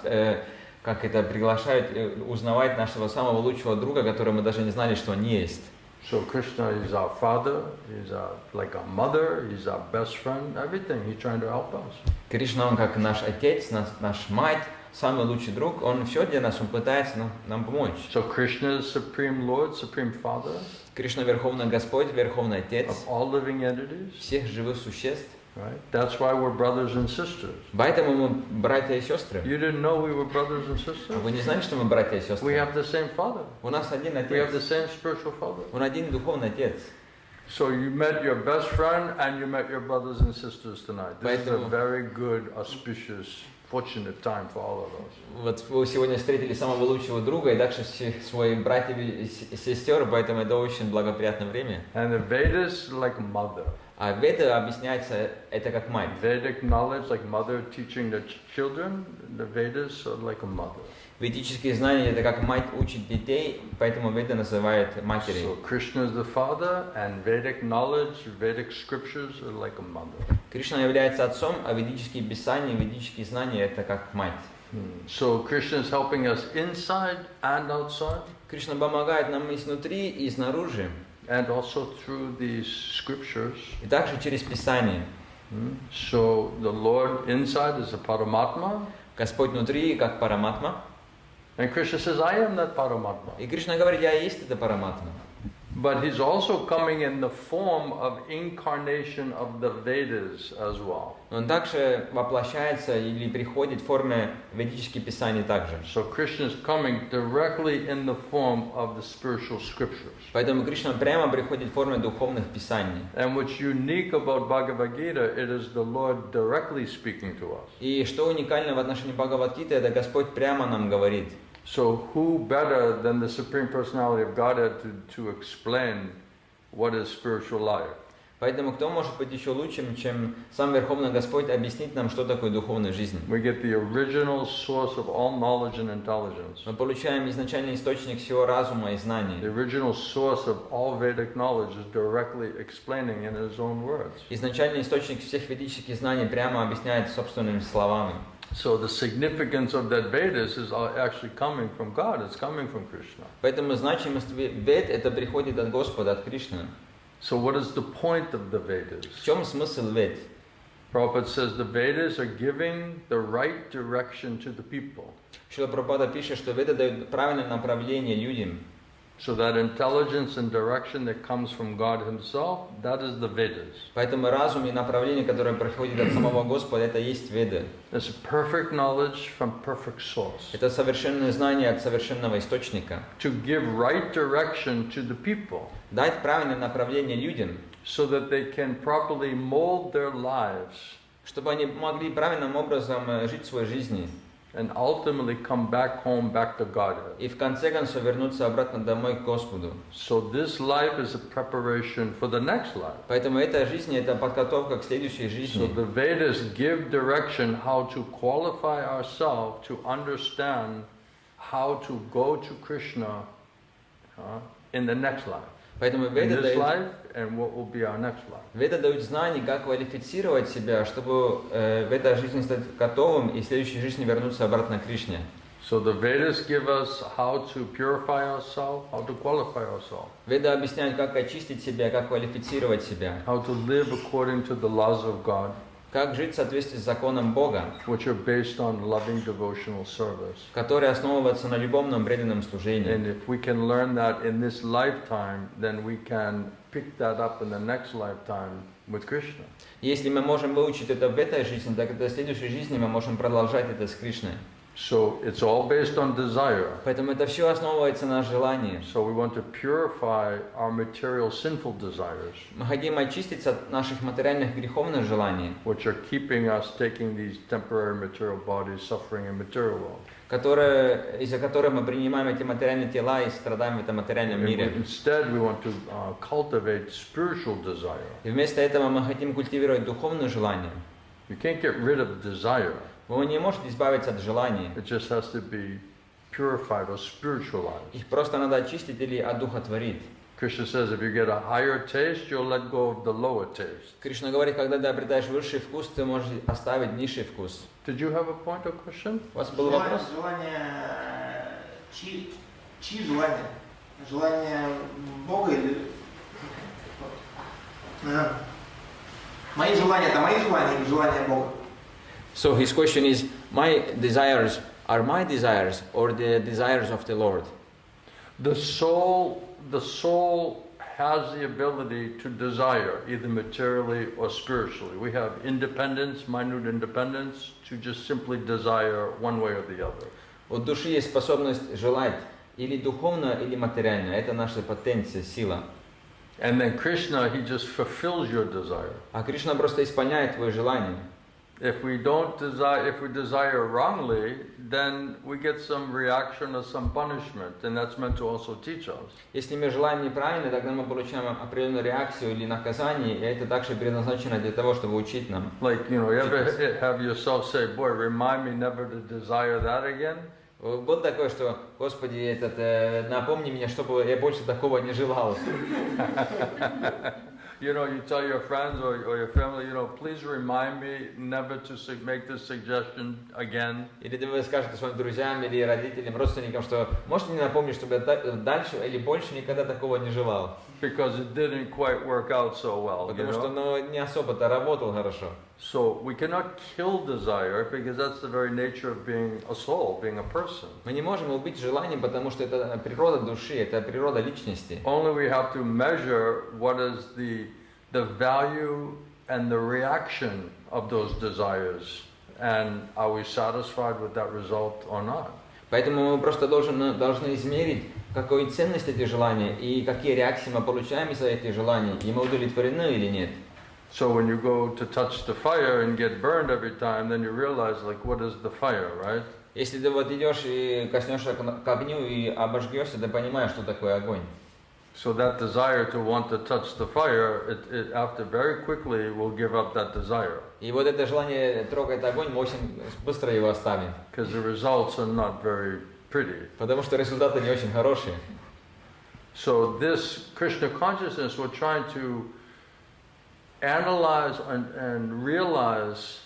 как это приглашают узнавать нашего самого лучшего друга, которого мы даже не знали, что он есть. So Krishna is our father, he's like our mother, he's our best friend, everything. He's trying to help us. Кришна, он как наш отец, наш мать, самый лучший друг, он все для нас, он пытается нам помочь. So Krishna is Supreme Lord, Supreme Father Кришна Верховный Господь, Верховный Отец of all living entities, всех живых существ. right? That's why we're brothers and sisters. Поэтому мы братья и сестры. You didn't know we were brothers and А sisters? вы не знали, что мы братья и We сестры? have the same father. У нас один We have the отец. same spiritual father. Он один духовный отец. So you met your best friend and you met your brothers and sisters tonight. This is a Поэтому- very good, auspicious, fortunate time for all of us. Вот вы сегодня встретили самого лучшего друга и также всех своих братьев и сестер, поэтому это очень благоприятное время. And the Vedas like mother. А Веда объясняется это как мать. Vedic knowledge like mother teaching the children. The Vedas are like a mother. Ведические знания это как мать учит детей, поэтому Веда называют матерью. So Krishna is the father and Vedic knowledge, Vedic scriptures are like a mother. Кришна является отцом, а ведические писания, ведические знания это как мать. So Krishna is helping us inside and outside, Кришна помогает нам и снутри, и снаружи, and also through these scriptures. и также через Писание. So the Lord inside is a Paramatma, Господь внутри, как Параматма. and Krishna says, I am that Paramatma. И Кришна говорит, я есть это Параматма. But he's also coming in the form of incarnation of the Vedas as well. Он также воплощается или приходит в форме ведических писаний также. So Krishna is coming directly in the form of the spiritual scriptures. Поэтому Кришна прямо приходит в форме духовных писаний. And what's unique about Bhagavad Gita, it is the Lord directly speaking to us. И что уникально в отношении Бхагавад-гиты, это Господь прямо нам говорит. So who better than the Supreme Personality of Godhead to explain what is spiritual life? Поэтому кто может быть еще лучшим, чем сам Верховный Господь объяснить нам, что такое духовная жизнь? We get the original source of all knowledge and intelligence. Мы получаем изначальный источник всего разума и знаний. The original source of all Vedic knowledge is directly explaining in his own words. Изначальный источник всех ведических знаний прямо объясняет собственными словами. So the significance of that Vedas is actually coming from God. It's coming from Krishna. Поэтому значимость Вед это приходит от Господа, от Кришны. So what is the point of the Vedas? В чем смысл Вед? Prabhupada says the Vedas are giving the right direction to the people. Шрила Прабхупада пишет, что Веды дают правильное направление людям. So that intelligence and direction that comes from God Himself, that is the Vedas. Поэтому разум и направление, которое приходит от самого Господа, это есть Веды. It's perfect knowledge from perfect source. Это совершенное знание от совершенного источника. To give right direction to the people. Дать правильное направление людям. So that they can properly mold their lives. Чтобы они могли правильным образом жить своей жизнью. And ultimately come back home, back to Godhead. И в конце концов вернуться обратно домой к Господу. So this life is a preparation for the next life. Поэтому эта жизнь это подготовка к следующей жизни. So the Vedas give direction how to qualify ourselves to understand how to go to Krishna in the next life. Поэтому In Веды this дают, life and what will be our next life. Веды дают знания, как квалифицировать себя, чтобы в этой жизни стать готовым и в следующей жизни вернуться обратно к Кришне. So the Vedas give us how to purify ourselves, how to qualify ourselves. Веды объясняют, как очистить себя, как квалифицировать себя. How to live according to the laws of God. Как жить в соответствии с законом Бога, which are based on loving devotional service. который основывается на любовном преданном служении. And if we can learn that in this lifetime, then we can pick that up in the next lifetime with Krishna. Если мы можем выучить это в этой жизни, так это в следующей жизни мы можем продолжать это с Кришной. So it's all based on desire. Поэтому это все основывается на желании. So we want to purify our material sinful desires, Мы хотим очиститься от наших материальных греховных желаний, which are keeping us taking these temporary material bodies, suffering in material world. из-за которых мы принимаем эти материальные тела и страдаем в этом материальном мире. Instead, we want to cultivate spiritual desire. И вместо этого мы хотим культивировать духовное желание. You can't get rid of desire. Вы не можете избавиться от желаний. It just has to be purified or spiritualized. Их просто надо очистить или одухотворить. Krishna says if you get a higher taste, you'll let go of the lower taste. Кришна говорит, когда ты обретаешь высший вкус, ты можешь оставить низший вкус. Did you have a point or question? У вас был вопрос? Чьи желания? Желания Бога или... Мои желания, это мои желания или желания Бога? So his question is, my desires are my desires or the desires of the Lord? The soul has the ability to desire, either materially or spiritually. We have independence, minute independence, to just simply desire one way or the other. У души есть способность желать или духовно, или материально. Это наша потенция, сила. And then Krishna, he just fulfills your desire. А Кришна просто исполняет твое желание. If we desire wrongly, then we get some reaction or some punishment, and that's meant to also teach us. Если мы желаем неправильно, тогда мы получаем определенную реакцию или наказание, и это также предназначено для того, чтобы учить нам. Like, you ever have yourself say, boy, remind me never to desire that again? Было такое, что, Господи, напомни мне, чтобы я больше такого не желал. You tell your friends or your family, please remind me never to make this suggestion again. Или вы скажете своим друзьям или родителям, родственникам, что можете мне напомнить, чтобы я дальше или больше никогда такого не желал. because it didn't quite work out so well. Потому что не особо-то работал хорошо. So we cannot kill desire because that's the very nature of being a soul, being a person. Мы не можем убить желание, потому что это природа души, это природа личности. Only we have to measure what is the value and the reaction of those desires, and are we satisfied with that result or not? Поэтому мы просто должны измерить, какой ценность эти желания и какие реакции мы получаем из-за этих желаний, и мы удовлетворены или нет. So when you go to touch the fire and get burned every time, then you realize, like, what is the fire, right? Если ты вот идешь и коснешься к огню и обожгешься, ты понимаешь, что такое огонь. So that desire to want to touch the fire, it after very quickly will give up that desire. И вот это желание трогать огонь, мы очень быстро его оставим. Because the results are not very pretty. Потому что результаты не очень хорошие. So this Krishna consciousness, we're trying to analyze and realize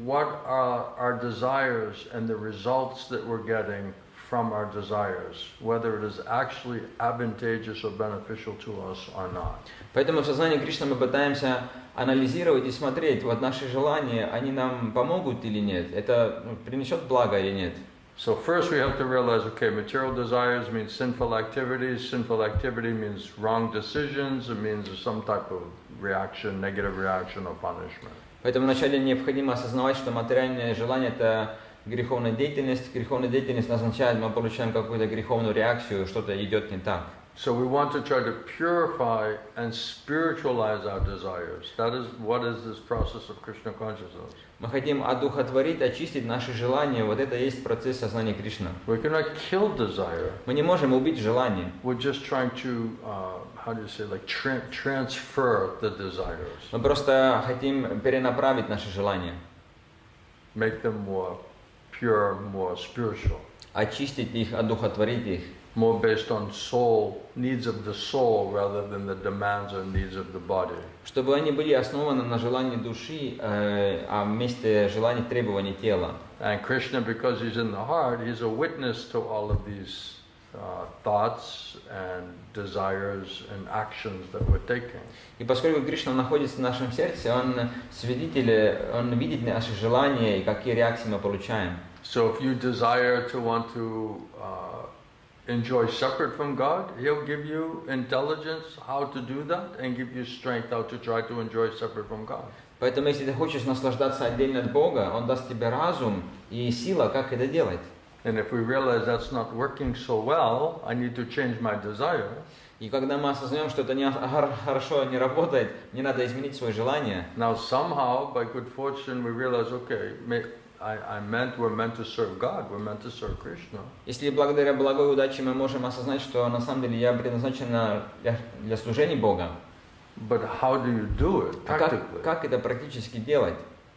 what are our desires and the results that we're getting from our desires, whether it is actually advantageous or beneficial to us or not. Поэтому в сознании Кришны мы пытаемся анализировать и смотреть, вот наши желания, они нам помогут или нет, это принесет благо или нет. So first we have to realize, okay, material desires mean sinful activities. Sinful activity means wrong decisions. It means some type of reaction, negative reaction or punishment. Поэтому вначале необходимо осознавать, что материальное желание – это греховная деятельность. Греховная деятельность означает, мы получаем какую-то греховную реакцию, что-то идет не так. So we want to try to purify and spiritualize our desires. That is what is this process of Krishna consciousness. Мы хотим одухотворить, очистить наши желания. Вот это и есть процесс сознания Кришны. We cannot kill desire. Мы не можем убить желание. We're just trying to, how do you say, like transfer the desires. Мы просто хотим перенаправить наши желания. Make them more pure, more spiritual. Очистить их, одухотворить их. More based on soul, needs of the soul rather than the demands or needs of the body. Чтобы они были основаны на желании души, а вместе желаний, требований тела. And Krishna, because he's in the heart, he's a witness to all of these thoughts and desires and actions that we're taking. И поскольку Кришна находится в нашем сердце, он свидетель, он видит наши желания и какие реакции мы получаем. So if you desire to want to enjoy separate from God, He'll give you intelligence how to do that and give you strength how to try to enjoy separate from God. Поэтому, если ты хочешь наслаждаться отдельно от Бога, Он даст тебе разум и сила, как это делать. And if we realize that's not working so well, I need to change my desire. И когда мы осознаем, что это хорошо не работает, мне надо изменить свои желания. Now somehow, by good fortune, we realize, okay, we're meant to serve God, we're meant to serve Krishna. Если благодаря благой удаче мы можем осознать, что на самом деле я предназначен для служения Бога. But how do you do it practically? Как это практически делать?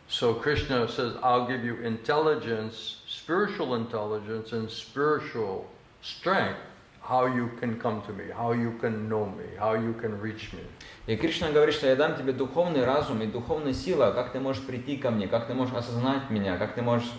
So Krishna says, I'll give you intelligence, spiritual intelligence and spiritual strength, how you can come to me, how you can know me, how you can reach me. И Кришна говорит, что я дам тебе духовный разум и духовная сила, как ты можешь прийти ко мне, как ты можешь осознать меня, как ты можешь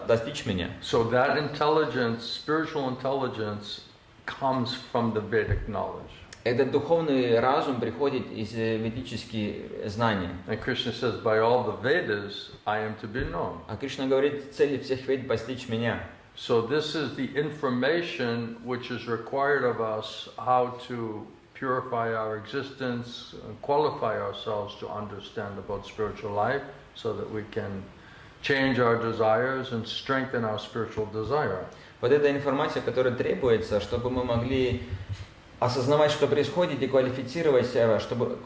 достичь меня. So that intelligence, spiritual intelligence, comes from the Vedic knowledge. Этот духовный разум приходит из ведических знаний. And Krishna says, by all the Vedas, I am to be known. А Кришна говорит, цель всех вед постичь меня. So this is the information which is required of us, how to purify our existence, qualify ourselves to understand about spiritual life, so that we can change our desires and strengthen our spiritual desire. Вот эта информация, которая требуется, чтобы мы могли осознавать, что происходит, и квалифицировать себя, чтобы...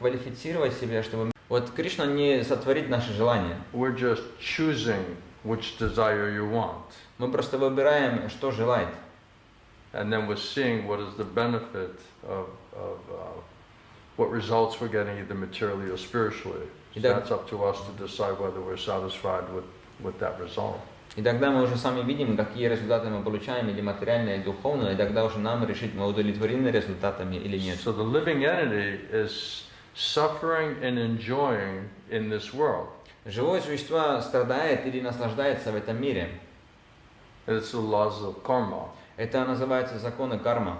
Вот Кришна не сотворит наши желания. We're just choosing which desire you want. Мы просто выбираем, что желать. And then we're seeing what is the benefit of what results we're getting either materially or spiritually. So that's up to us to decide whether we're satisfied with that result. И тогда мы уже сами видим, какие результаты мы получаем, или материальные, или духовные, и тогда уже нам решить, мы удовлетворены результатами или нет. So the living entity is suffering and enjoying in this world. Живое существо страдает или наслаждается в этом мире. It's the laws of karma. Это называется законы карма.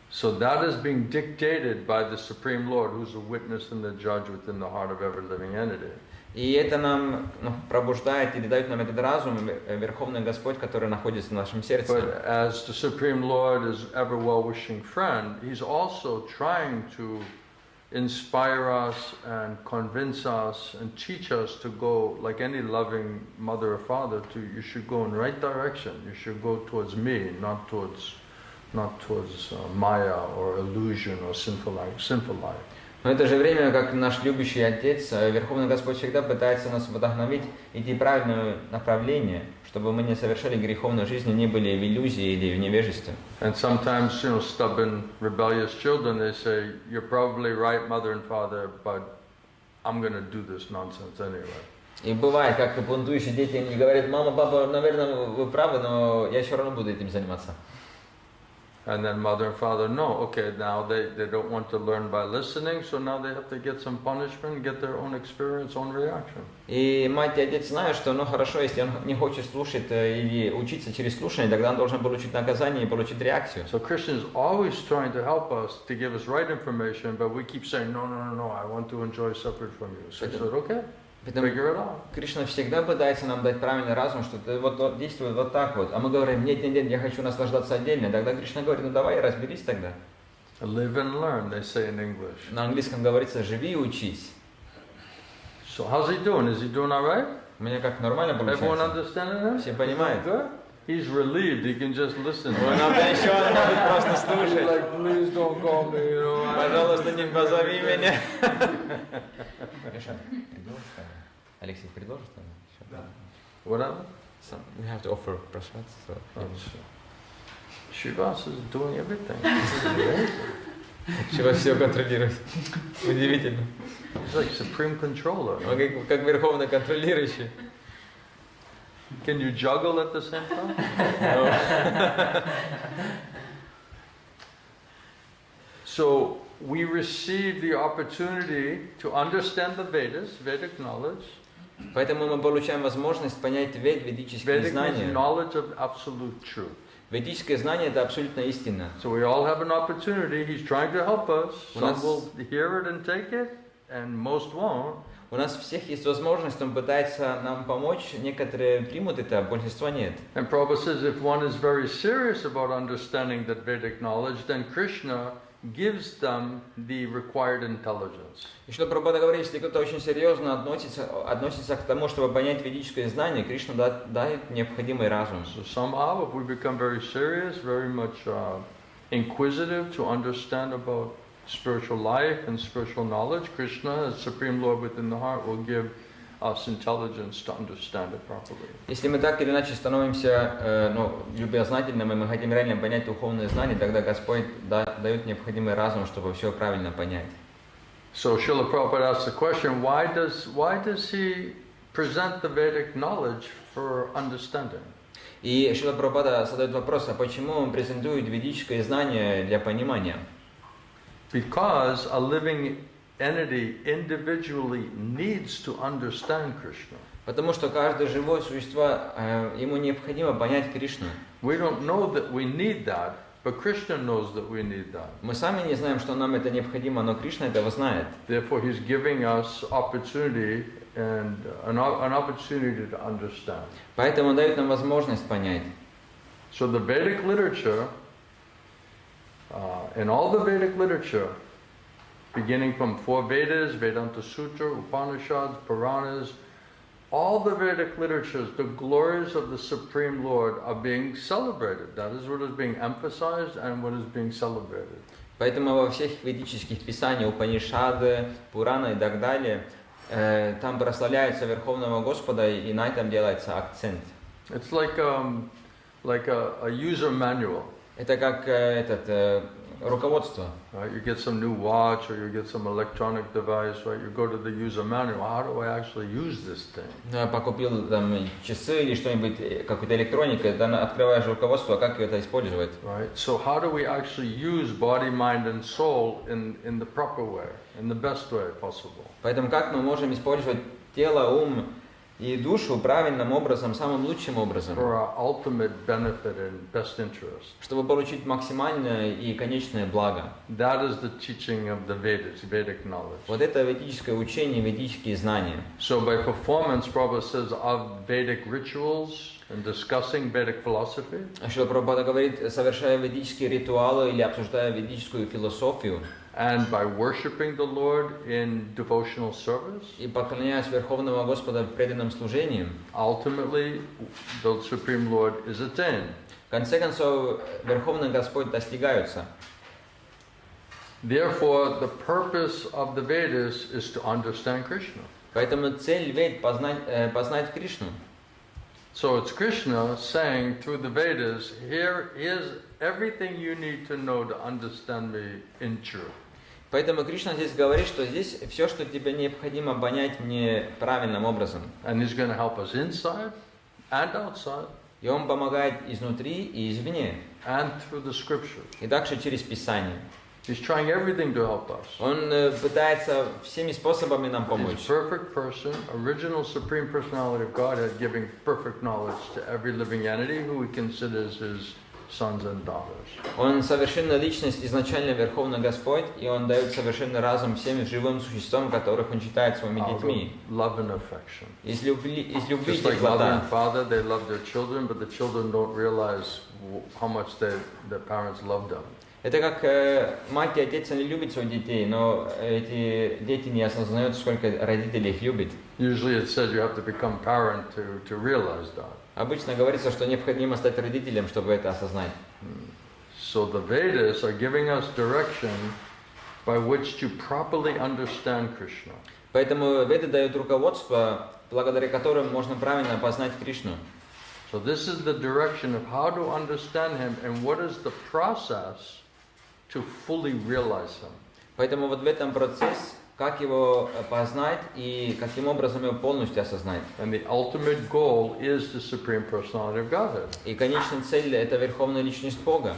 So that is being dictated by the Supreme Lord, who's a witness and the judge within the heart of every living entity. И это нам пробуждает или дает нам этот разум, Верховный Господь, который находится в нашем сердце. But as the Supreme Lord is ever well-wishing friend, He's also trying to inspire us and convince us and teach us to go, like any loving mother or father, you should go in the right direction. You should go towards me, not towards Maya or illusion or sinful life. Но в это же время, как наш любящий Отец, Верховный Господь всегда пытается нас вдохновить идти в правильное направление, чтобы мы не совершали греховной жизни, не были в иллюзии или в невежестве. And sometimes, stubborn, rebellious children, they say, "You're probably right, mother and father, but I'm going to do this nonsense anyway." И бывает, как бунтующие дети, они говорят: мама, папа, наверное, вы правы, но я все равно буду этим заниматься. And then mother and father know, okay, now they don't want to learn by listening, so now they have to get some punishment, get their own experience, own reaction. И мать и отец знают, что хорошо, если он не хочет слушать или учиться через слушание, тогда он должен получить наказание и получить реакцию. So Krishna is always trying to help us, to give us right information, but we keep saying, no, I want to enjoy separate from you. So he said, okay, figure it out. Кришна всегда пытается нам дать правильный разум, что ты вот действует вот так вот. А мы говорим: нет, я хочу наслаждаться отдельно. Тогда Кришна говорит: давай, разберись тогда. Live and learn, they say in English. На английском говорится: живи и учись. So how's he doing? Is he doing all right? У меня как нормально получается? Everyone understanding that? Все понимают? Good? He's relieved, he can just listen. Он еще может просто слушать. Like, please don't call me, Пожалуйста, не позови меня. Алексей, предложишь тогда? Whatever. We have to offer prasad. So. Shivas is doing everything. Шива все контролирует. Удивительно. He's like supreme controller. Он как верховный контролирующий. Can you juggle at the same time? No. So we receive the opportunity to understand the Vedas, Vedic knowledge. Поэтому мы получаем возможность понять ведические знания. Knowledge of absolute truth. Ведическое знание — это абсолютно истина. So we all have an opportunity. He's trying to help us. Some will hear it and take it, and most won't. У нас всех есть возможность, он пытается нам помочь. Некоторые примут это, а большинство нет. And Prabhupada says if one is very serious about understanding that Vedic knowledge, then Krishna gives them the required intelligence. И что Прабхупада говорит, если кто-то очень серьезно относится к тому, чтобы понять ведическое знание, Кришна дает необходимый разум. So somehow, if we become very serious, very much inquisitive to understand about spiritual life and spiritual knowledge, Krishna, as Supreme Lord within the heart, will give us intelligence to understand it properly. Если мы так или иначе становимся любознательными, мы хотим реально понять духовные знания, тогда Господь дает необходимый разум, чтобы все правильно понять. So Srila Prabhupada asks the question: Why does he present the Vedic knowledge for understanding? И Шрила Прабхупада задает вопрос: а почему он презентует ведическое знание для понимания? Because a living entity individually needs to understand Krishna. Потому что каждое живое существо, ему необходимо понять Кришну. We don't know that we need that, but Krishna knows that we need that. Мы сами не знаем, что нам это необходимо, но Кришна этого знает. Therefore, He's giving us opportunity and an opportunity to understand. Поэтому он дает нам возможность понять. So the Vedic literature, in all the Vedic literature, beginning from 4 Vedas, Vedanta Sutra, Upanishads, Puranas, all the Vedic literatures, the glories of the Supreme Lord are being celebrated. That is what is being emphasized and what is being celebrated. Поэтому во всех ведических писаниях, Упанишады, Пурана и так далее, там прославляется Верховного Господа, и на этом делается акцент. It's like a user manual. Это как руководство. Right? You get some new watch or you get some electronic device, right? You go to the user manual. How do I actually use this thing? Я покупил там часы или что-нибудь, какую-то электронику, там открываешь руководство, как это использовать. Right. So how do we actually use body, mind, and soul in the proper way, in the best way possible? Поэтому как мы можем использовать тело, ум и душу правильным образом, самым лучшим образом, for our ultimate benefit and best interest. чтобы получить максимальное и конечное благо. That is the teaching of the Vedas, Vedic knowledge. Вот это ведическое учение, ведические знания. So by performance, Prabhupada says, of Vedic rituals and discussing Vedic philosophy, Что Прабхупада говорит, совершая ведические ритуалы или обсуждая ведическую философию, and by worshiping the Lord in devotional service, и поклоняясь Верховного Господа в преданном служении, ultimately the Supreme Lord is attained. в конце концов, Верховный Господь достигаются. Therefore, the purpose of the Vedas is to understand Krishna. Поэтому цель Вед познать Кришну. So it's Krishna saying through the Vedas, here is everything you need to know to understand me in truth. Поэтому Кришна здесь говорит, что здесь все, что тебе необходимо понять мне правильным образом. And he's going to help us inside and outside И Он помогает изнутри и извне, and through the scriptures. и также через Писание. He's trying everything to help us. Он пытается всеми способами нам He's помочь. a perfect person, original Supreme Personality of Godhead, giving perfect knowledge to every living entity who he considers his sons and daughters. Он совершенная личность, изначально Верховный Господь, и Он дает совершенный разум всем живым существам, которых Он считает своими Out of детьми. love and affection. Из любви Just like mother теплота. and father, they love their children, but the children don't realize how much their parents love them. Это как мать и отец, они любят своих детей, но эти дети не осознают, сколько родителей их любят. Usually it says you have to become parent to realize that. Обычно говорится, что необходимо стать родителем, чтобы это осознать. So the Vedas are giving us direction by which to properly understand Krishna. Поэтому Веды дают руководство, благодаря которым можно правильно познать Кришну. So this is the direction of how to understand him and what is the process to fully realize him. Поэтому вот в этом процесс, как его познать и каким образом его полностью осознать. And the ultimate goal is the Supreme Personality of Godhead. И конечная цель – это Верховная Личность Бога.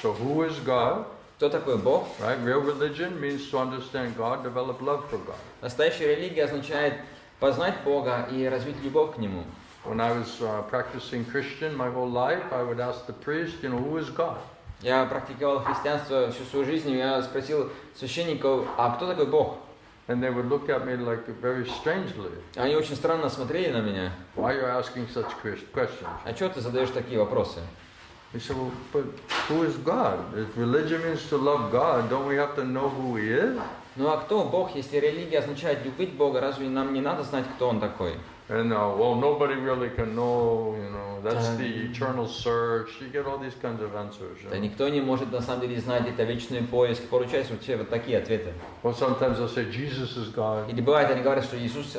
So who is God? Кто такой Бог? Right? Real religion means to understand God, develop love for God. Настоящая религия означает познать Бога и развить любовь к Нему. When I was practicing Christian my whole life, I would ask the priest, who is God? Я практиковал христианство всю свою жизнь, и я спросил священников, а кто такой Бог? And they would look at me like very strangely. Они очень странно смотрели на меня. Why are you asking such questions? А что ты задаешь такие вопросы? He said, well, but who is God? If religion means to love God, don't we have to know who He is? Ну а кто Бог, если религия означает любить Бога, разве нам не надо знать, кто Он такой? And well, nobody really can know, that's the eternal search. You get all these kinds of answers. Да никто не может на самом деле знать, это вечный поиск. Получается вообще вот такие ответы. Well, sometimes they'll say Jesus is God, Или бывает, они говорят, что Иисус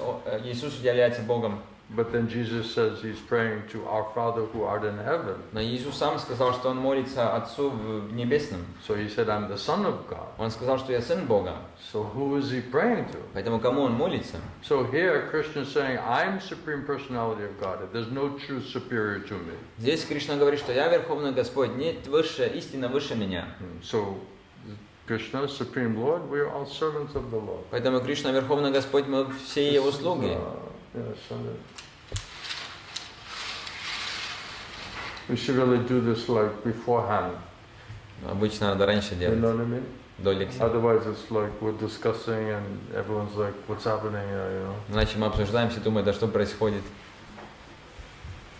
является Богом. but then Jesus says He's praying to our Father who art in heaven. Но Иисус сам сказал, что Он молится Отцу в Небесном. So He said, I'm the Son of God. Он сказал, что я Сын Бога. So who is He praying to? Поэтому кому Он молится? So here Krishna is saying, I'm Supreme Personality of God. There's no truth superior to me. Здесь Кришна говорит, что я Верховный Господь, нет высшая истина выше меня. So Krishna, Supreme Lord, we are all servants of the Lord. Поэтому Кришна Верховный Господь, мы все Его слуги. We should really do this like beforehand. Обычно надо раньше You делать, know what I mean? до лекции. Otherwise, it's like we're discussing and everyone's like, "What's happening here?" Иначе мы обсуждаем, все думают, а что происходит.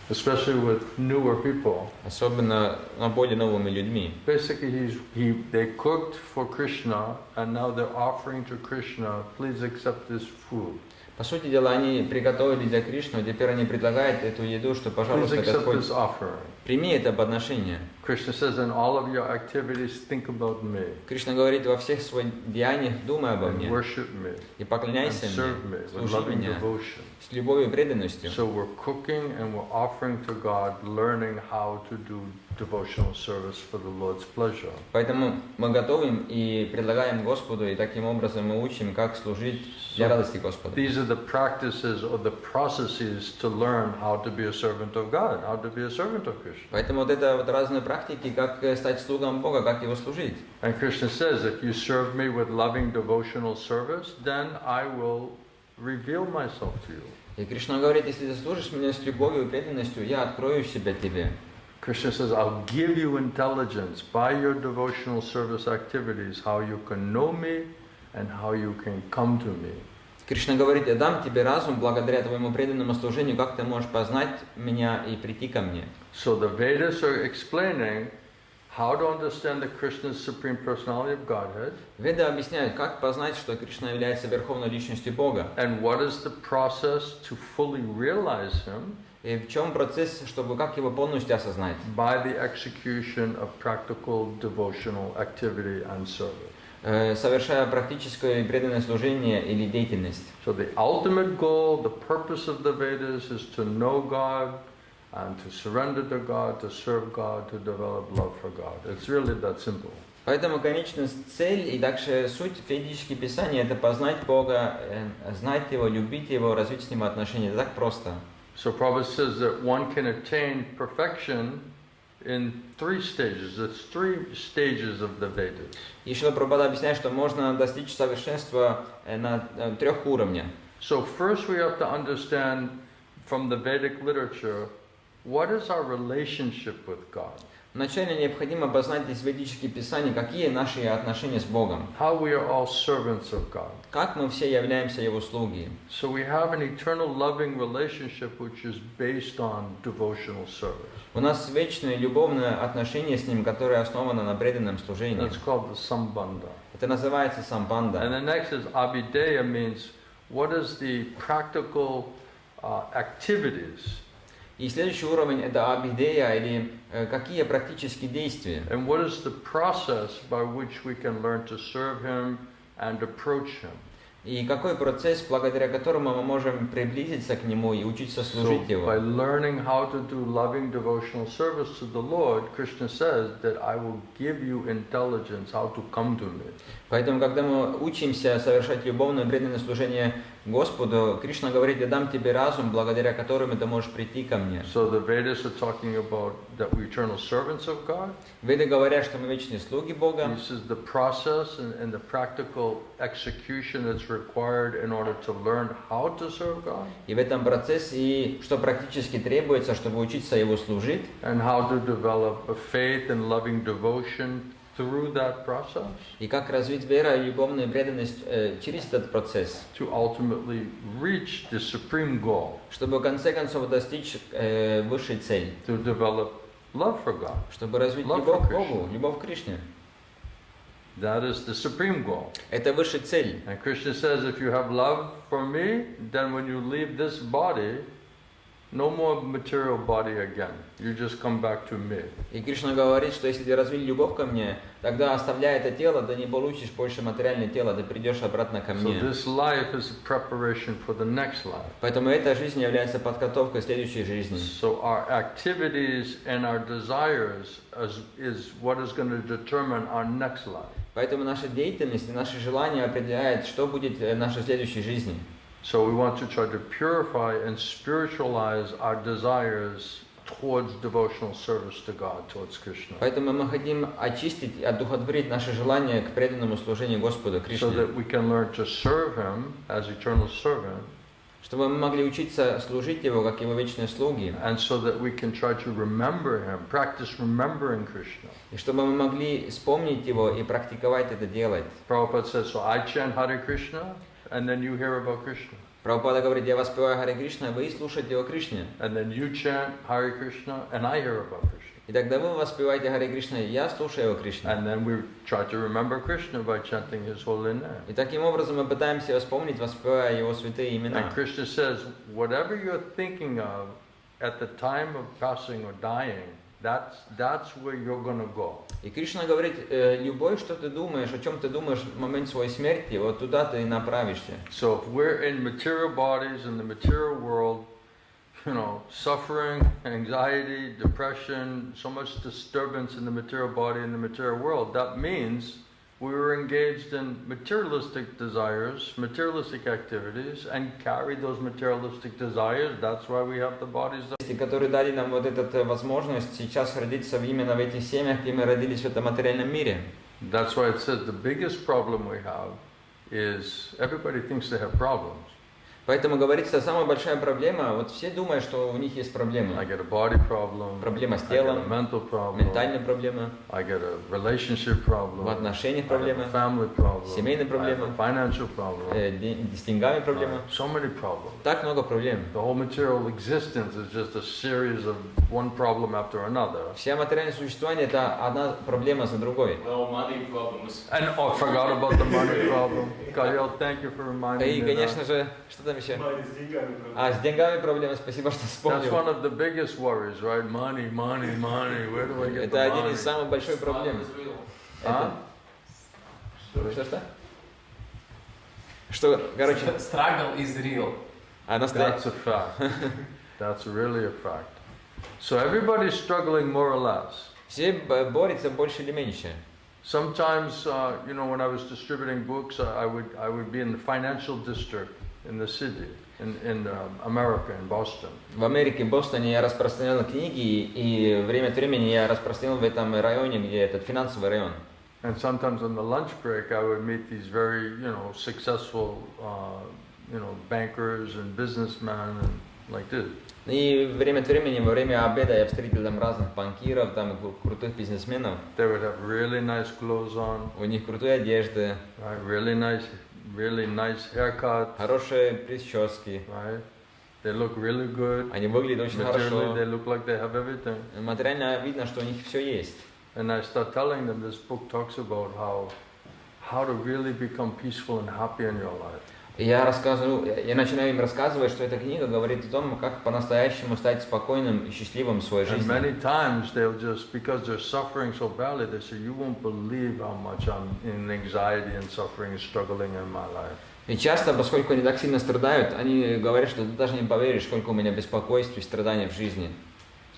Especially with newer people. Особенно более новыми людьми. Basically, they cooked for Krishna, and now they're offering to Krishna, "Please accept this food." По сути дела, они приготовили для Кришны, теперь они предлагают эту еду, что, Please пожалуйста, accept Господь, this offering. прими это подношение. Krishna says, "In all of your activities, think about me Кришна говорит, во всех своих деяниях думай обо and мне worship me и and поклоняйся serve мне, me with служи loving меня devotion." с любовью и преданностью. So we're cooking and we're offering to God, learning how to do devotional service for the Lord's pleasure. Поэтому мы готовим и предлагаем Господу, и таким образом мы учим, как служить для радости Господа. These are the practices or the processes to learn how to be a servant of God, how to be a servant of Krishna. Поэтому вот это вот разные практики, как стать слугом Бога, как Его служить. And Krishna says, if you serve me with loving devotional service, then I will reveal myself to you. И Кришна говорит, если ты служишь меня с любовью и преданностью, я открою себя тебе. Krishna says, I'll give you intelligence by your devotional service activities, how you can know me and how you can come to me. Кришна говорит, я дам тебе разум благодаря твоему преданному служению, как ты можешь познать меня и прийти ко мне. So the Vedas are explaining how to understand the Krishna's Supreme Personality of Godhead. Веды объясняют, как познать, что Кришна является верховной личностью Бога. And what is the process to fully realize Him? И в чем процесс, чтобы как его полностью осознать? By the execution of practical devotional activity and service. Совершая практическое и преданное служение или деятельность. So the ultimate goal, the purpose of the Vedas is to know God and to surrender to God, to serve God, to develop love for God. It's really that simple. Поэтому конечная цель и также суть ведических писаний – это познать Бога, знать Его, любить Его, развить с Ним отношения. Это так просто. So Prabhupada says that one can attain perfection in 3 stages. There's 3 stages of the Vedas. И Шрила Прабхупада объясняет, что можно достичь совершенства на 3 уровнях. So first we have to understand from the Vedic literature, what is our relationship with God? Вначале необходимо познать из ведических писаний, какие наши отношения с Богом. How we are all servants of God. Как мы все являемся Его слуги. So we have an eternal loving relationship which is based on devotional service. У нас вечное любовное отношение с Ним, которое основано на преданном служении. That's called the sambandha. Это называется And самбанда. the next is abhideya, means what is the practical activities. И следующий уровень – это абидея, или какие практические действия. And what is the process by which we can learn to serve Him and approach Him. И какой процесс, благодаря которому мы можем приблизиться к Нему и учиться So служить Его. by learning how to do loving devotional service to the Lord, Krishna says that I will give you intelligence how to come to me. Поэтому, когда мы учимся совершать любовное преданное служение Господу, Кришна говорит, я дам тебе разум, благодаря которому ты можешь прийти ко мне. So the Vedas are talking about that we're eternal servants of God. Веды говорят, что мы вечные слуги Бога. This is the process and the practical execution that's required in order to learn how to serve God. И в этом процессе, и что практически требуется, чтобы учиться Его служить. And how to develop a faith and loving devotion through that process. И как развить веру и любовную преданность через этот процесс. To ultimately reach the supreme goal. Чтобы в конце концов достичь высшей цели. To develop love for God. Чтобы развить Love любовь for к Богу, Krishna. любовь к Кришне. That is the supreme goal. Это высшая цель. And Krishna says, if you have love for me, then when you leave this body, no more material body again. You just come back to me. И Кришна говорит, что если ты развил любовь ко мне, тогда оставляя это тело, ты не получишь больше материальное тело, ты придешь обратно ко So мне. this life is a preparation for the next life. Поэтому эта жизнь является подготовкой к следующей жизни. So our activities and our desires is what is going to determine our next life. Поэтому наша деятельность и наши желания определяют, что будет в нашей следующей жизни. So we want to try to purify and spiritualize our desires towards devotional service to God, towards Krishna. Поэтому мы хотим очистить и одухотворить наши желания к преданному служению Господу So Кришне. that we can learn to serve Him as eternal servant. Чтобы мы могли учиться служить Его, как Его вечные слуги. And so that we can try to remember Him, practice remembering Krishna. И чтобы мы могли вспомнить Его и практиковать это делать. Prabhupada says, so I chant Hare Krishna, and then you hear about Krishna. Прабхупада говорит, я воспеваю Харе Кришна, вы слушаете о Кришне. And then you chant Hare Krishna, and I hear about Krishna. И тогда вы воспеваете Харе Кришна, я слушаю о Кришне. And then we try to remember Krishna by chanting His holy name. И таким образом мы пытаемся вспомнить, воспевая Его святые имена. And Krishna says, whatever you're thinking of at the time of passing or dying, that's where you're going to go. И Кришна говорит, любовь, что ты думаешь, о чем ты думаешь в момент своей смерти, вот туда ты и направишься. So if we're in material bodies in the material world, suffering, anxiety, depression, so much disturbance in the material body in the material world, that means we were engaged in materialistic desires, materialistic activities, and carried those materialistic desires. That's why we have the bodies that... которые дали нам вот эту возможность сейчас родиться именно в этих семьях, где мы родились в этом материальном мире. That's why it says the biggest problem we have is everybody thinks they have problems. Поэтому говорится, самая большая проблема, вот все думают, что у них есть проблемы. I get a body problem. Проблема с I get a телом, mental problem. ментальная проблема, I get a relationship problem. в отношениях I проблема, have a family problem. семейные I have проблемы, a financial problem. с деньгами проблема. So many problems. Так много проблем. The whole material existence is just a series of one problem after another. Вся материальное существование это одна проблема за другой. No money problems. And forgot about the money problem. Kyle, thank you for reminding И, me. конечно же, что там еще? С деньгами проблемы. А, с деньгами проблема, спасибо, что That's вспомнил. one of the biggest worries, right? Money, money, money. Where do I get Это the один money? из самых больших проблем. А? Что? Что, короче, Struggle is real. а That's a fact. That's really a fact. So everybody's struggling more or less. все борются больше или меньше. Sometimes, when I was distributing books, I would be in the financial district in the city, in America, in Boston. В Америке, в Бостоне я распространял книги, и время от времени я распространял в этом районе, где этот финансовый район. And sometimes on the lunch break, I would meet these very, successful, bankers and businessmen and like this. И время от времени, во время обеда я встретил там разных банкиров, там крутых бизнесменов. They would have really nice clothes on, У них крутые одежды, right? Really nice haircut, хорошие прически. right? They look really good. Они выглядят очень Materially, хорошо. they look like they have everything. Материально видно, что у них все есть. And I start telling them this book talks about how to really become peaceful and happy in your life. И я начинаю им рассказывать, что эта книга говорит о том, как по-настоящему стать спокойным и счастливым в своей And жизни. many times they'll just, because they're suffering so badly, they say, you won't believe how much I'm in anxiety and suffering and struggling in my life. И часто, поскольку они так сильно страдают, они говорят, что ты даже не поверишь, сколько у меня беспокойств и страданий в жизни.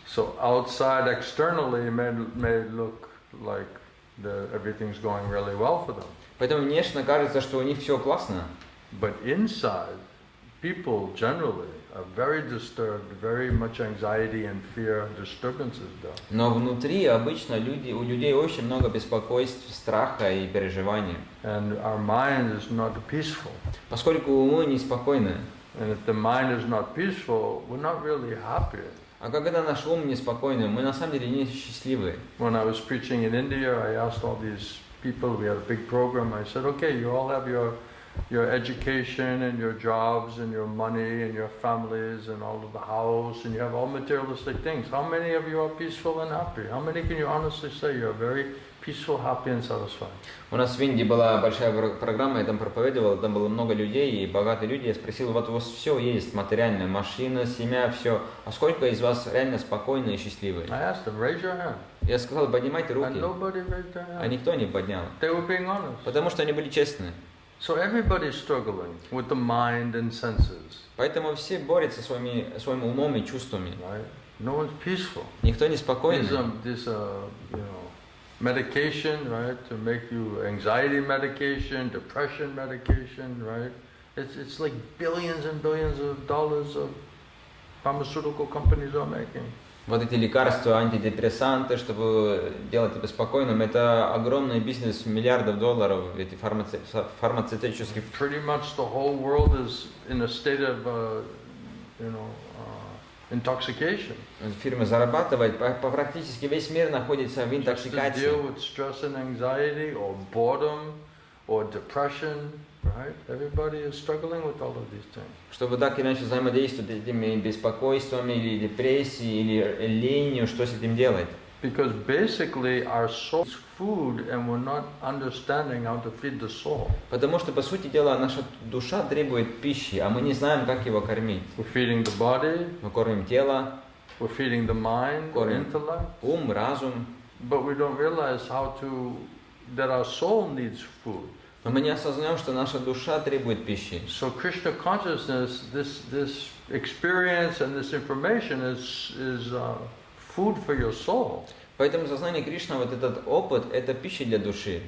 So outside, externally, may look like everything's going really well for them. Поэтому внешне кажется, что у них все классно. But inside, people generally are very disturbed, very much anxiety and fear, disturbances there. Но внутри обычно у людей очень много беспокойств, страха и переживаний. And our mind is not peaceful. Поскольку умы неспокойны. And if the mind is not peaceful, we're not really happy. А когда наш ум неспокойный, мы на самом деле не счастливы. When I was preaching in India, I asked all these people, we had a big program, I said, okay, you all have your education and your jobs and your money and your families and all of the house and you have all materialistic things. How many of you are peaceful and happy? How many can you honestly say you are very peaceful, happy and satisfied? У нас в Индии была большая программа, я там проповедовал, там было много людей и богатые люди. Я спросил, вот у вас все есть, материальная машина, семья, все. А сколько из вас реально спокойны и счастливы? I asked them, raise your hand. Я сказал, поднимайте руки. And nobody raised their hand. А никто не поднял. They were being honest. Потому что они были честны. So everybody's struggling with the mind and senses. Поэтому все борются своим умом и чувствами. Right? No one's peaceful. Никто не спокойный. This medication, right, to make you anxiety medication, depression medication, right? It's like billions and billions of dollars of pharmaceutical companies are making. Вот эти лекарства, антидепрессанты, чтобы делать тебя спокойным, это огромный бизнес миллиардов долларов, эти фармацевтические. Pretty much the whole world is in a state of, intoxication. Фирмы зарабатывают, практически весь мир находится в интоксикации. Just to deal with stress and anxiety or boredom or depression, right? Everybody is struggling with all of these things. Чтобы так иначе взаимодействовать с этими беспокойствами или депрессией, или ленью, что с этим делать? Because basically our soul is food and we're not understanding how to feed the soul. Потому что, по сути дела, наша душа требует пищи, а мы не знаем, как его кормить. We're feeding the body, Мы кормим тело, we're feeding the mind, or кормим intellect, ум, разум, but we don't realize that our soul needs food. но мы не осознаем, что наша душа требует пищи. So Krishna consciousness, this experience and this information is food for your soul. Поэтому сознание Кришны, вот этот опыт, это пища для души.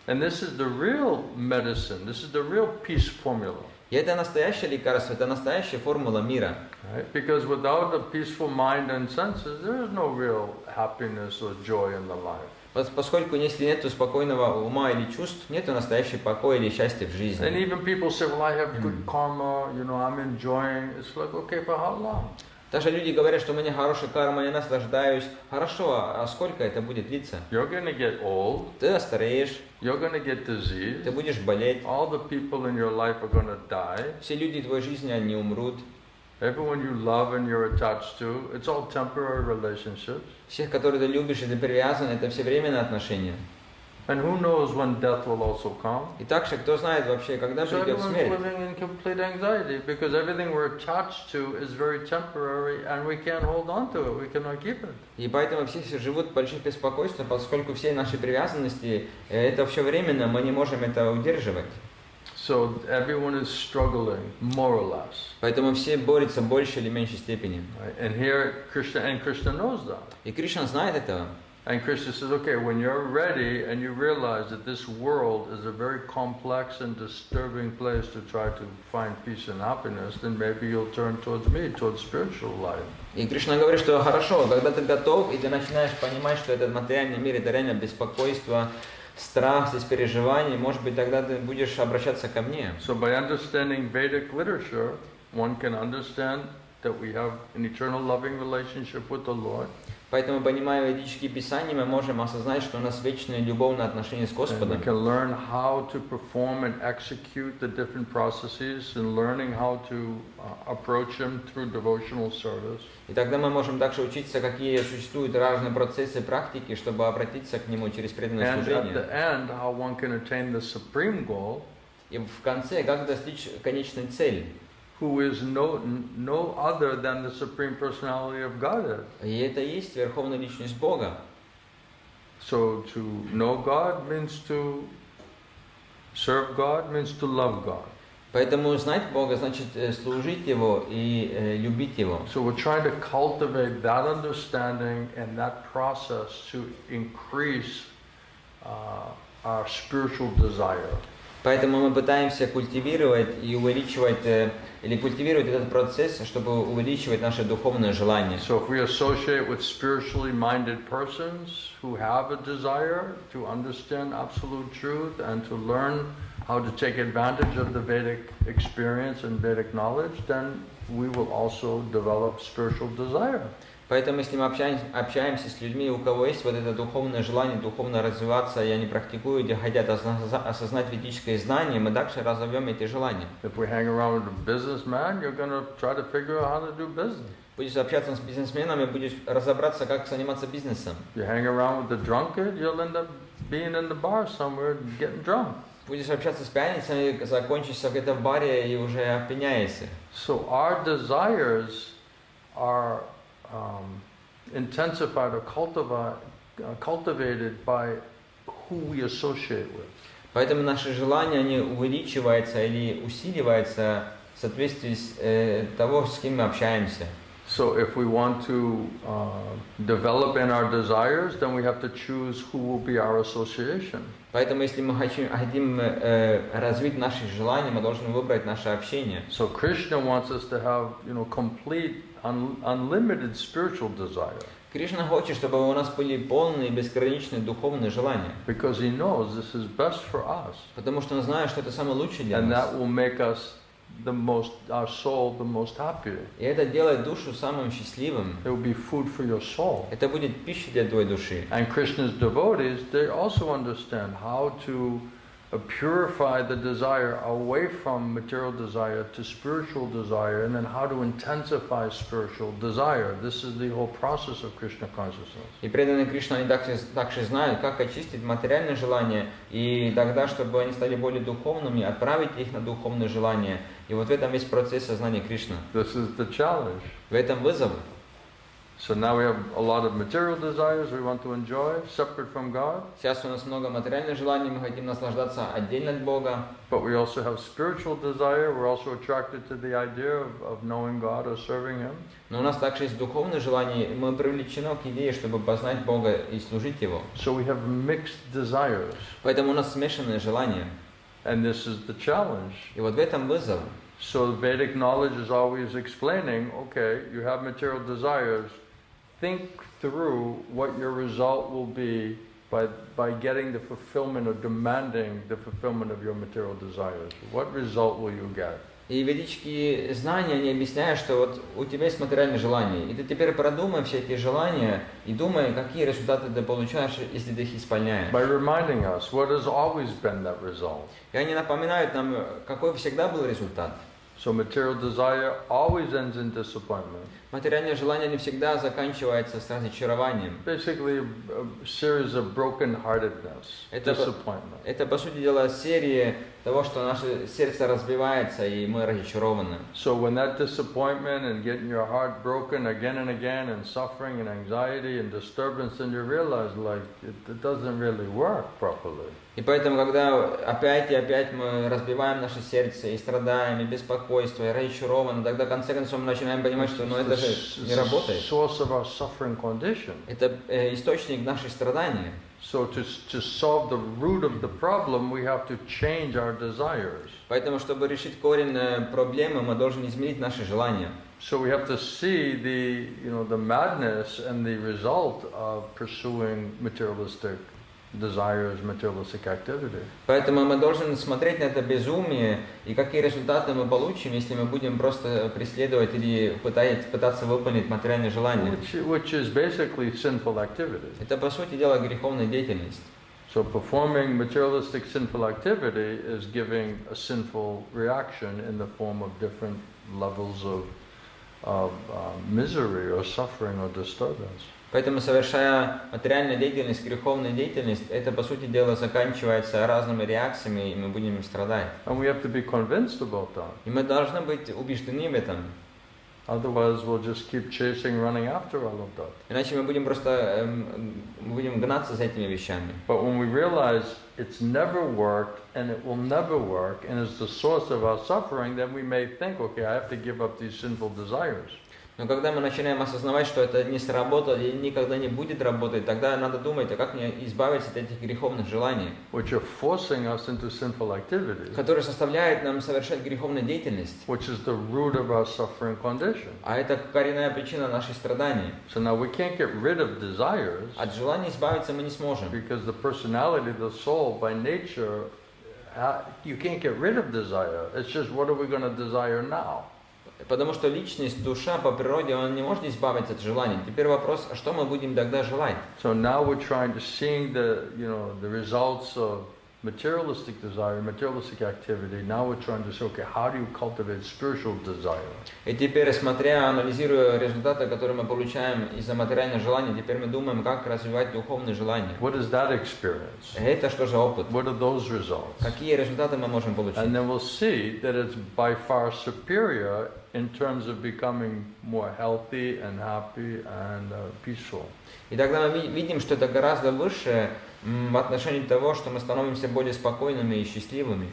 And this is the real medicine. This is the real peace formula. И это настоящее лекарство, это настоящая формула мира. Right? Because without a peaceful mind and senses, there is no real happiness or joy in the life. Поскольку если нет спокойного ума или чувств, нет настоящего покоя или счастья в And жизни. even people say, well, I have good karma, you know, I'm enjoying. It's like, okay, for how long? Также люди говорят, что у меня хорошая карма, я наслаждаюсь. Хорошо, а сколько это будет длиться? You're going to get old. Ты остареешь, You're going to get disease. ты будешь болеть. All the people in your life are going to die. Все люди в твоей жизни, они умрут. Everyone you love and you're attached to, it's all temporary relationships. Всех, которые ты любишь и ты привязан, это все временные отношения. And who knows when death will also come? И также, кто знает вообще, когда So придет everyone's смерть. living in complete anxiety because everything we're attached to is very temporary and we can't hold on to it, we cannot keep it. И поэтому все живут в больших беспокойствах, поскольку все наши привязанности, это все временно, мы не можем это удерживать. So everyone is struggling, more or less. Поэтому все борются в большей или меньшей степени. Right? And here, Krishna knows that. И Кришна знает этого. And Krishna says, okay, when you're ready and you realize that this world is a very complex and disturbing place to try to find peace and happiness, then maybe you'll turn towards me, towards spiritual life. И Кришна говорит, что хорошо, когда ты готов, и ты начинаешь понимать, что этот материальный мир, это реально беспокойство, страх, здесь переживания, может быть, тогда ты будешь обращаться ко мне. So by understanding Vedic literature, one can understand that we have an eternal loving relationship with the Lord. Поэтому, понимая ведические писания, мы можем осознать, что у нас вечное любовное отношение с And Господом. we can learn how to perform and execute the different processes and learning how to approach Him through devotional service. И тогда мы можем также учиться, какие существуют разные процессы, практики, чтобы обратиться к Нему через преданное And at служение. the end, how one can attain the supreme goal, И в конце, как достичь конечной цели. who is no other than the Supreme Personality of Godhead. И это и есть Верховная Личность Бога. So to know God means to serve God, means to love God. Поэтому знать Бога значит служить Его и любить Его. So we're trying to cultivate that understanding and that process to increase our spiritual desire. Поэтому мы пытаемся культивировать и увеличивать, или культивировать этот процесс, чтобы увеличивать наше духовное желание. So if we associate with spiritually minded persons who have a desire to understand absolute truth and to learn how to take advantage of the Vedic experience and Vedic knowledge, then we will also develop spiritual desire. Поэтому, если мы общаемся с людьми, у кого есть вот это духовное желание, духовно развиваться, и они практикуют, и хотят осознать ведическое знание, мы также разовьем эти желания. If we hang around with a businessman, you're going to try to figure out how to do business. Будешь общаться с бизнесменами, будешь разобраться, как заниматься бизнесом. You hang around with the drunkard, you'll end up being in the bar somewhere getting drunk. Будешь общаться с пьяницами, закончишься где-то в баре и уже опьяняешься. So our desires are intensified or cultivated by who we associate with. Поэтому наши желания, они увеличиваются или усиливаются в соответствии с того, с кем мы общаемся. So if we want to develop in our desires, then we have to choose who will be our association. Поэтому, если мы хотим развить наши желания, мы должны выбрать наше общение. So Krishna wants us to have, complete, unlimited spiritual desire. Кришна хочет, чтобы у нас были полные, безграничные духовные желания. Because he knows this is best for us. Потому что он знает, что это самое лучшее для And нас. that will make us our soul the most happy. И это делает душу самым счастливым. It will be food for your soul. Это будет пища для твоей души. And Krishna's devotees, they also understand how to purify the desire away from material desire to spiritual desire, and then how to intensify spiritual desire. This is the whole process of Krishna consciousness. И преданные Кришне, они также знают, как очистить материальные желания, и тогда, чтобы они стали более духовными, отправить их на духовные желания. И вот в этом весь процесс сознания Кришны. This is the challenge. В этом вызов. So now we have a lot of material desires we want to enjoy, separate from God. Сейчас у нас много материальных желаний, мы хотим наслаждаться отдельно от Бога. But we also have spiritual desire. We're also attracted to the idea of knowing God or serving Him. Но у нас также есть духовные желания, мы привлечены к идее, чтобы познать Бога и служить Его. So we have mixed desires. Поэтому у нас смешанные желания. And this is the challenge. И вот в этом вызов. So Vedic knowledge is always explaining, okay, you have material desires. Think through what your result will be by getting the fulfillment or demanding the fulfillment of your material desires. What result will you get? И ведические знания, они объясняют, что вот у тебя есть материальные желания, и ты теперь продумай все эти желания и думай, какие результаты ты получаешь, если ты их исполняешь. By reminding us what has always been that result. И они напоминают нам, какой всегда был результат. So material desire always ends in disappointment. Материальное желание не всегда заканчивается с разочарованием. Basically, a series of broken-heartedness, disappointment. Это, по сути дела, серия того, что наше сердце разбивается, и мы разочарованы. So when that disappointment and getting your heart broken again and again, and suffering and anxiety and disturbance, and you realize like it doesn't really work properly. И поэтому, когда опять и опять мы разбиваем наше сердце, и страдаем, и беспокойство, и разочарованы, тогда в конце концов мы начинаем понимать, что это же не работает. Это источник наших страданий. So to solve the root of the problem, we have to change our desires. Поэтому, чтобы решить корень проблемы, мы должны изменить наши желания. So we have to see the madness and the result of pursuing materialistic desires, materialistic activity. Поэтому мы должны смотреть на это безумие и какие результаты мы получим, если мы будем просто преследовать или пытаться выполнить материальные желания. Which is basically sinful activity. Это по сути дела греховная деятельность. So performing materialistic sinful activity is giving a sinful reaction in the form of different levels of misery or suffering or disturbance. Поэтому, совершая материальную деятельность, греховную деятельность, это, по сути дела, заканчивается разными реакциями, и мы будем страдать. And we have to be convinced about that. И мы должны быть убеждены в этом. Otherwise, we'll just keep chasing, running after all of that. Иначе мы будем просто будем гнаться за этими вещами. But when we realize it's never worked, and it will never work, and is the source of our suffering, then we may think, okay, I have to give up these sinful desires. Но когда мы начинаем осознавать, что это не сработало и никогда не будет работать, тогда надо думать, а как мне избавиться от этих греховных желаний, which are forcing us into sinful activities, которые заставляют нам совершать греховную деятельность, which is the root of our suffering condition. А это коренная причина наших страданий. So now we can't get rid of desires, От желаний избавиться мы не сможем. Because the personality of the soul, by nature, you can't get rid of desire. It's just what are we going to desire now? Потому что личность, душа по природе, он не может избавиться от желаний. Теперь вопрос, что мы будем тогда желать? So now we're trying to see the results of materialistic desire, materialistic activity. Now we're trying to say, okay, how do you cultivate spiritual desire? И теперь, смотря, анализируя результаты, которые мы получаем из-за материальных желаний, теперь мы думаем, как развивать духовные желания. What is that experience? Это что же опыт? What are those results? Какие результаты мы можем получить? And then we'll see that it's by far superior in terms of becoming more healthy and happy and peaceful. И тогда мы видим, что это гораздо выше в отношении того, что мы становимся более спокойными и счастливыми.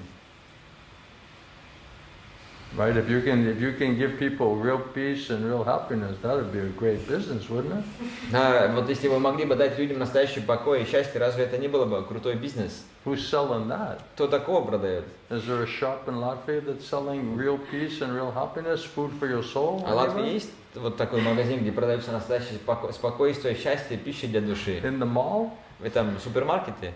Right? If you can give people real peace and real happiness, that would be a great business, wouldn't it? Да, вот если вы могли бы дать людям настоящий покой и счастье, разве это не было бы крутой бизнес? Who's selling that? Кто такого продает? Is there a shop in Latvia that's selling real peace and real happiness, food for your soul? А в Латвии есть вот такой магазин, где продается настоящее спокойствие, счастье, пища для души? In the mall? В этом супермаркете?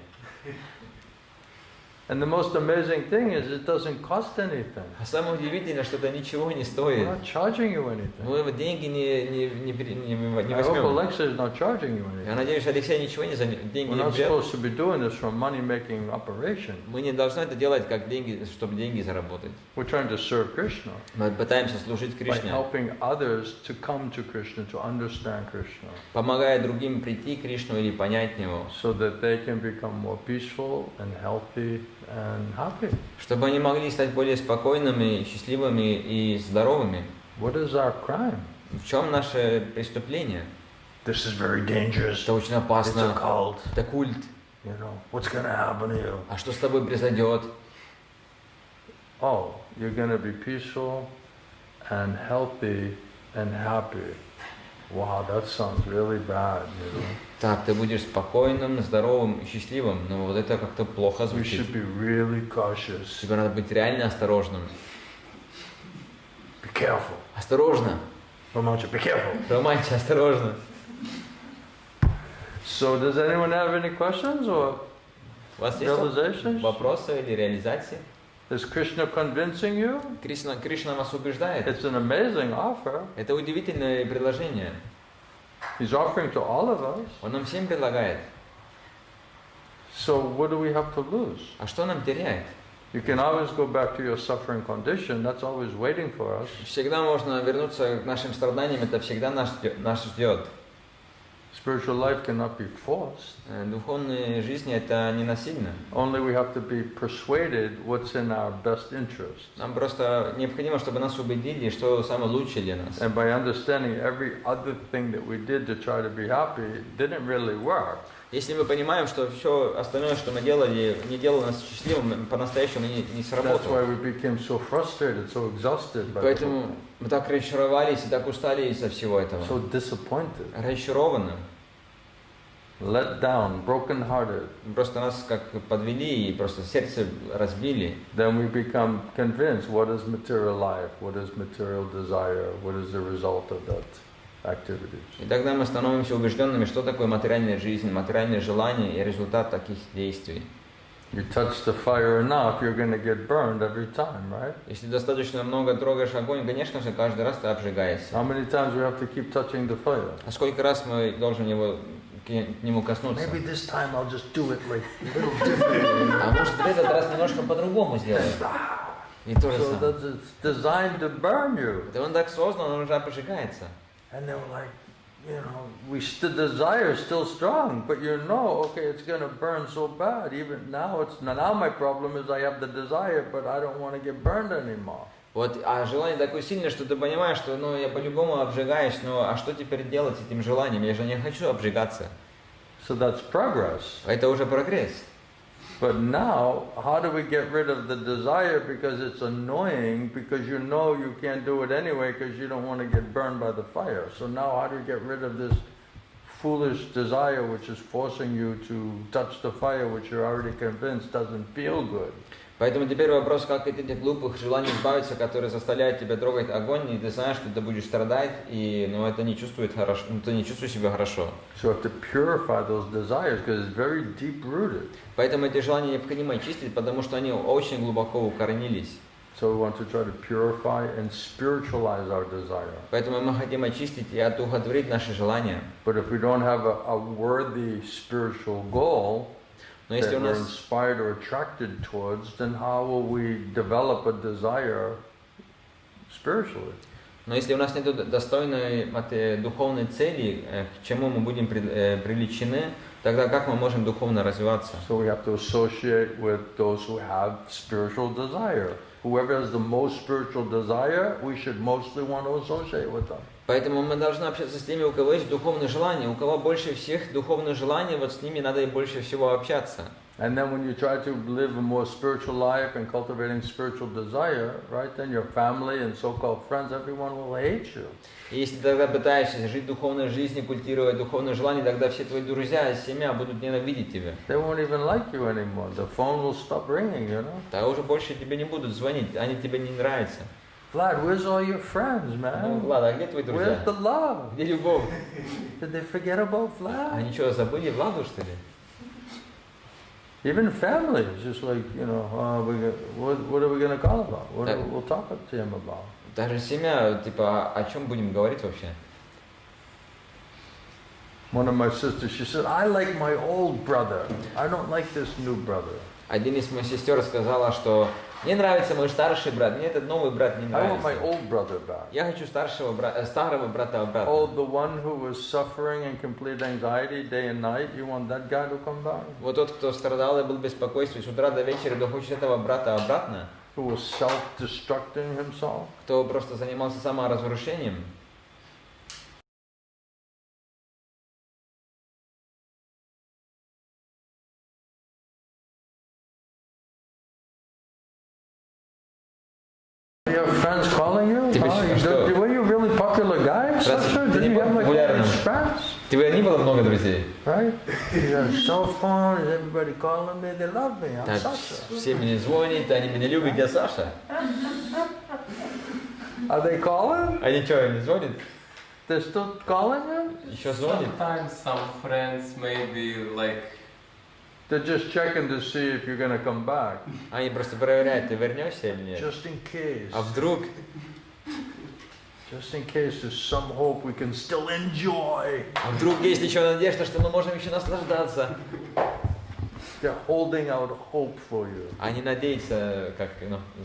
And the most amazing thing is it doesn't cost anything. А самое удивительное, что это ничего не стоит. We're not charging you anything. Мы деньги не I hope возьмем. Alexa is not charging you Я anything. надеюсь, Алексей ничего деньги We're не not берет. supposed to be doing this from money-making operation. Мы не должны это делать как деньги, чтобы деньги заработать. We're trying to serve Krishna Мы пытаемся служить by Кришне, helping others to come to Krishna, to understand Krishna, помогая другим прийти к Кришну или понять Него, so that they can become more peaceful and healthy and happy. чтобы они могли стать более спокойными, счастливыми и здоровыми. What is our crime? В чем наше преступление? This is very dangerous. Это очень It's a опасно. cult. Это культ. You know, what's going to happen to you? А что с тобой произойдет? Oh, you're going to be peaceful and healthy and happy. Wow, that sounds really bad, you know. Так, ты будешь спокойным, здоровым и счастливым, но вот это как-то плохо We звучит. should be really cautious. Тебе надо быть реально осторожным. Be careful. Осторожно. Be careful. Романчик, осторожно. So does anyone have any questions or У вас есть realizations? вопросы или реализации? Is Krishna convincing you? Кришна вас убеждает. It's an amazing offer. Это удивительное предложение. He's offering to all of us. Он нам всем предлагает. So what do we have to lose? А что нам терять? You can always go back to your suffering condition. That's always waiting for us. Всегда можно вернуться к нашим страданиям, это всегда нас ждет. Spiritual life cannot be forced. Духовная жизнь это не насильно. Only we have to be persuaded what's in our best interest. Нам просто необходимо, чтобы нас убедили, что самое лучшее для нас. And by understanding every other thing that we did to try to be happy didn't really work. Если мы понимаем, что все остальное, что мы делали, не делало нас счастливым, по-настоящему не That's сработало. why we became so frustrated, so exhausted by Поэтому мы так разочаровались и так устали из-за всего этого. so disappointed, Разочарованы. let down, broken-hearted. Просто нас как подвели и просто сердце разбили. Then we become convinced what is material life, what is material desire, what is the result of that activities. И тогда мы становимся убежденными, что такое материальная жизнь, материальные желания и результат таких действий. You touch the fire enough, you're going to get burned every time, right? Если достаточно много трогаешь огонь, конечно же, каждый раз ты обжигаешься. How many times we have to keep touching the fire? А сколько раз мы должны к нему коснуться? Maybe this time I'll just do it like a little differently. А может в этот раз немножко по-другому сделаем? И то же So самое. that it's designed to burn you. Да он так создан, он уже обжигается. And they were like, you know, the desire is still strong, but you know, okay, it's going to burn so bad. Even now, now my problem is I have the desire, but I don't want to get burned anymore. Вот, а желание такое сильное, что ты понимаешь, что я по-любому обжигаюсь, а что теперь делать с этим желанием? Я же не хочу обжигаться. So that's progress. Это уже прогресс. But now, how do we get rid of the desire because it's annoying, because you know you can't do it anyway because you don't want to get burned by the fire. So now how do you get rid of this foolish desire which is forcing you to touch the fire which you're already convinced doesn't feel good? Поэтому теперь вопрос, как от этих глупых желаний избавиться, которые заставляют тебя трогать огонь, и ты знаешь, что ты будешь страдать, и это не чувствует хорошо, ты не чувствуешь себя хорошо. So you have to purify those desires because it's very deep-rooted. Поэтому эти желания необходимо очистить, потому что они очень глубоко укоренились. So we want to try to purify and spiritualize our desire. Поэтому мы хотим очистить и одухотворить наши желания. But if we don't have a worthy spiritual goal Но that если у we're нас inspired or attracted towards, then how will we develop a desire spiritually? Но если у нас нет достойной духовной цели, к чему мы будем привлечены, тогда как мы можем духовно развиваться? So we have to associate with those who have spiritual desire. Whoever has the most spiritual desire, we should mostly want to associate with them. Поэтому мы должны общаться с теми, у кого есть духовные желания. У кого больше всех духовных желаний, вот с ними надо и больше всего общаться. And then when you try to live a more spiritual life and cultivating spiritual desire, right, then your family and so-called friends, everyone will hate you. И если ты тогда пытаешься жить духовной жизнью, культивировать духовные желания, тогда все твои друзья и семья будут ненавидеть тебя. They won't even like you anymore. The phone will stop ringing, you know. Да уже больше тебе не будут звонить, они тебе не нравятся. Vlad, where's all your friends, man? Влад, а где твои друзья? Where's the love? Где любовь? Did they forget about Vlad? Они что, забыли Владу, что ли? Even family is just like, you know, what are we going to call about? What we'll talk to him about? Даже семья, типа, о чем будем говорить вообще? One of my sisters, she said, I like my old brother. I don't like this new brother. Один из моих сестер сказала, что мне нравится мой старший брат, мне этот новый брат не I want my нравится. old brother back. Я хочу старого брата обратно. Oh, the one who was suffering in complete anxiety day and night, you want that guy to come back? Вот тот, кто страдал и был в беспокойстве с утра до вечера, да хочет этого брата обратно, Who was self-destructing himself? кто просто занимался саморазрушением. Your friends calling you? Тебе что? Were you a really popular guy? Sasha? Ты Did не you have like all популярным? these friends? У тебя не было много друзей? Right? You got a cell phone, is everybody calling me? They love me. I'm Так, Sasha. все мне звонят, они меня любят, я Саша. Are they calling? Они что, не звонят? They're still calling you? Еще звонит? Sometimes some friends maybe like They're just checking to see if you're gonna come back. Они просто проверяют, ты вернешься или нет. Just in case. А вдруг? Just in case there's some hope we can still enjoy. А вдруг есть еще надежда, что мы можем еще наслаждаться? They're holding out hope for you. Они надеются, как,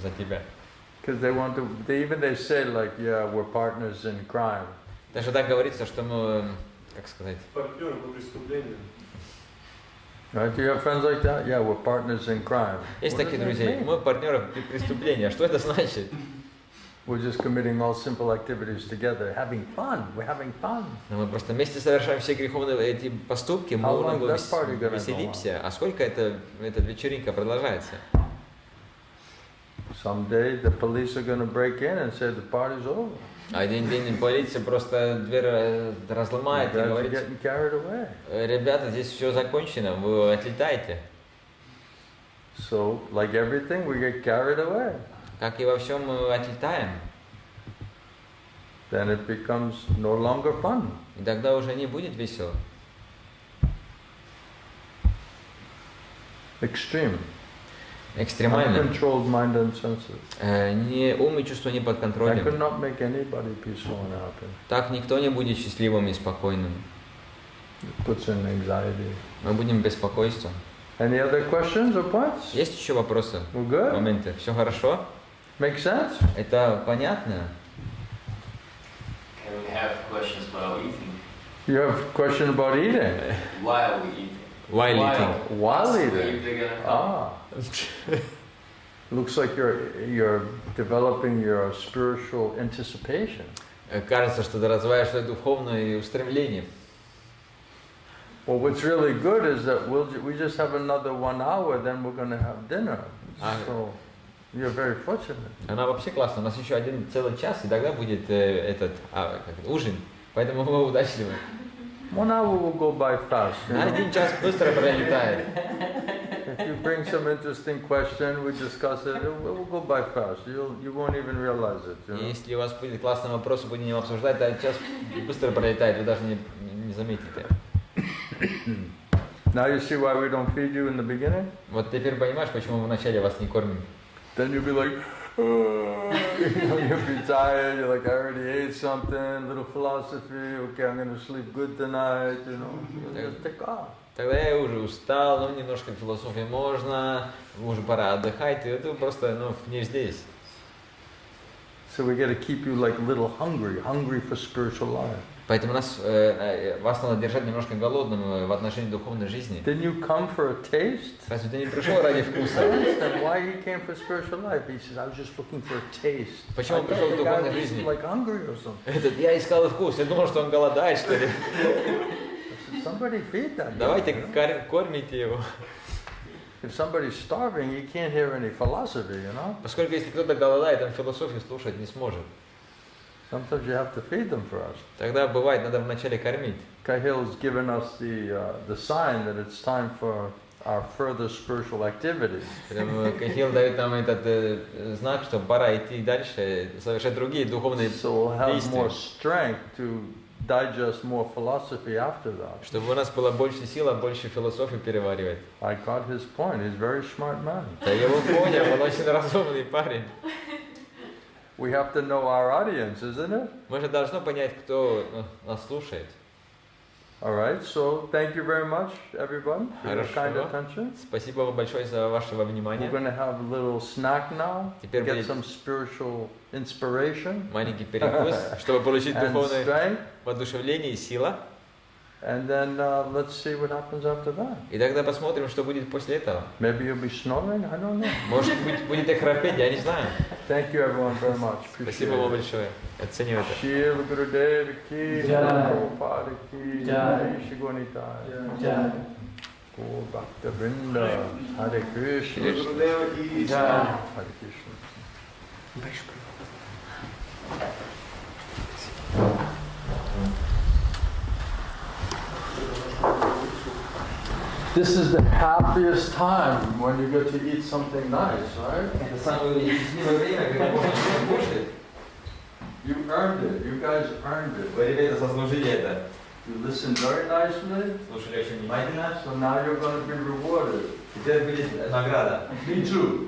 за тебя. Because they want to, they say like, yeah, we're partners in crime. Даже так говорится, что мы, как сказать? Партнеры по преступлению. Right? Do you have friends like that? Yeah, we're partners in crime. Есть What такие does that друзья. mean? Мы партнеры при преступлении. А что это значит? We're just committing all simple activities together, having fun. We're having fun. Но мы просто вместе совершаем все греховные эти поступки, мы How long много that party gonna go веселимся. А сколько эта вечеринка продолжается? Someday the police are going to break in and say the party's over. Один день полиция просто дверь разломает и You guys are говорит: getting carried away. ребята, здесь все закончено, вы отлетаете. So, like everything, we get carried away. Как и во всем мы отлетаем. Then it becomes no longer fun. И тогда уже не будет весело. Extreme. Экстремально. Uncontrolled mind and senses. Не ум и чувства не под That could контролем. not make anybody peaceful and happy. Так никто не будет счастливым и спокойным. It puts in anxiety. Мы будем беспокойством. Any other questions or points? Есть еще вопросы? We're good? Моменты? Все хорошо? Make sense? Это понятно? can we have questions while eating? You have a question about eating? While we eating. While eating. While If eating? they're gonna come. Ah. Looks like you're developing your spiritual anticipation. Кажется, что ты развиваешь свое духовное устремление. Well, what's really good is that we just have another 1 hour, then we're going to have dinner. So you're very fortunate. Она вообще классная. У нас еще один целый час, и тогда будет ужин. Поэтому мы удачливы. 1 hour will go by fast. You know? Один час быстро пролетает. If you bring some interesting question, we discuss it, it will go by fast. You won't even realize it. You know? Если у вас будет классный вопрос, будем его обсуждать, то час быстро пролетает, вы даже не заметите. Now you see why we don't feed you in the beginning? Вот теперь понимаешь, почему мы вначале вас не кормим? Then you'll be like, oh, you'll be tired, you're like, I already ate something, little philosophy, okay, I'm going to sleep good tonight, you know, you'll just take off. Тогда я уже устал, немножко философии можно, уже пора отдыхать, и это просто, не здесь. So we got to keep you like a little hungry for spiritual life. Поэтому вас надо держать немножко голодным в отношении духовной жизни. Didn't you come for a taste? Разве ты не пришел ради вкуса? Then why he came for spiritual life? He says, I was just looking for a taste. Почему он I пришел thought к the guy духовной was жизни? like hungry or something. Я искал вкус, я думал, что он голодает, что ли. I said, somebody feed that guy. Давайте You know? кормите его. If somebody's starving, you can't hear any philosophy, you know? Поскольку если кто-то голодает, он философию слушать не сможет. Sometimes you have to feed them for us. Тогда бывает, надо вначале кормить. Kahil's given us the sign that it's time for our further spiritual activities. Кахил дает нам этот знак, что пора идти дальше, совершать другие духовные So we'll have more действия. strength to digest more philosophy after that. Чтобы у нас было больше сил, больше философии переваривать. I got his point. He's a very smart man. Я его понял, он очень разумный парень. We have to know our audience, isn't it? Мы же должны понять, кто нас слушает. All right. So thank you very much, everyone, for your kind Хорошо. attention. Спасибо вам большое за ваше We're внимание. going to have a little snack now. Теперь Get будет some spiritual inspiration маленький перекус, чтобы получить and духовное strength. воодушевление и сила. And then let's see what happens after that. И тогда посмотрим, что будет после этого. Maybe you'll be snoring. I don't know. Может быть, будете храпеть, я не знаю. Thank you, everyone, very much. Спасибо вам большое. Оценю это. Shri Gurudev ki Jai. Prabhupada ki Jai. Shri Gonita. Jai. Go Bhakta Vrinda. Hare Krishna. Jai. Hare Krishna. This is the happiest time when you get to eat something nice, right? Это самое счастливое время, когда можно что-то кушать. You earned it. You guys earned it. Вы, ребята, заслужили это. You listened very nicely, Слушали очень внимательно. so now you're going to be rewarded. Теперь будет награда. Me too.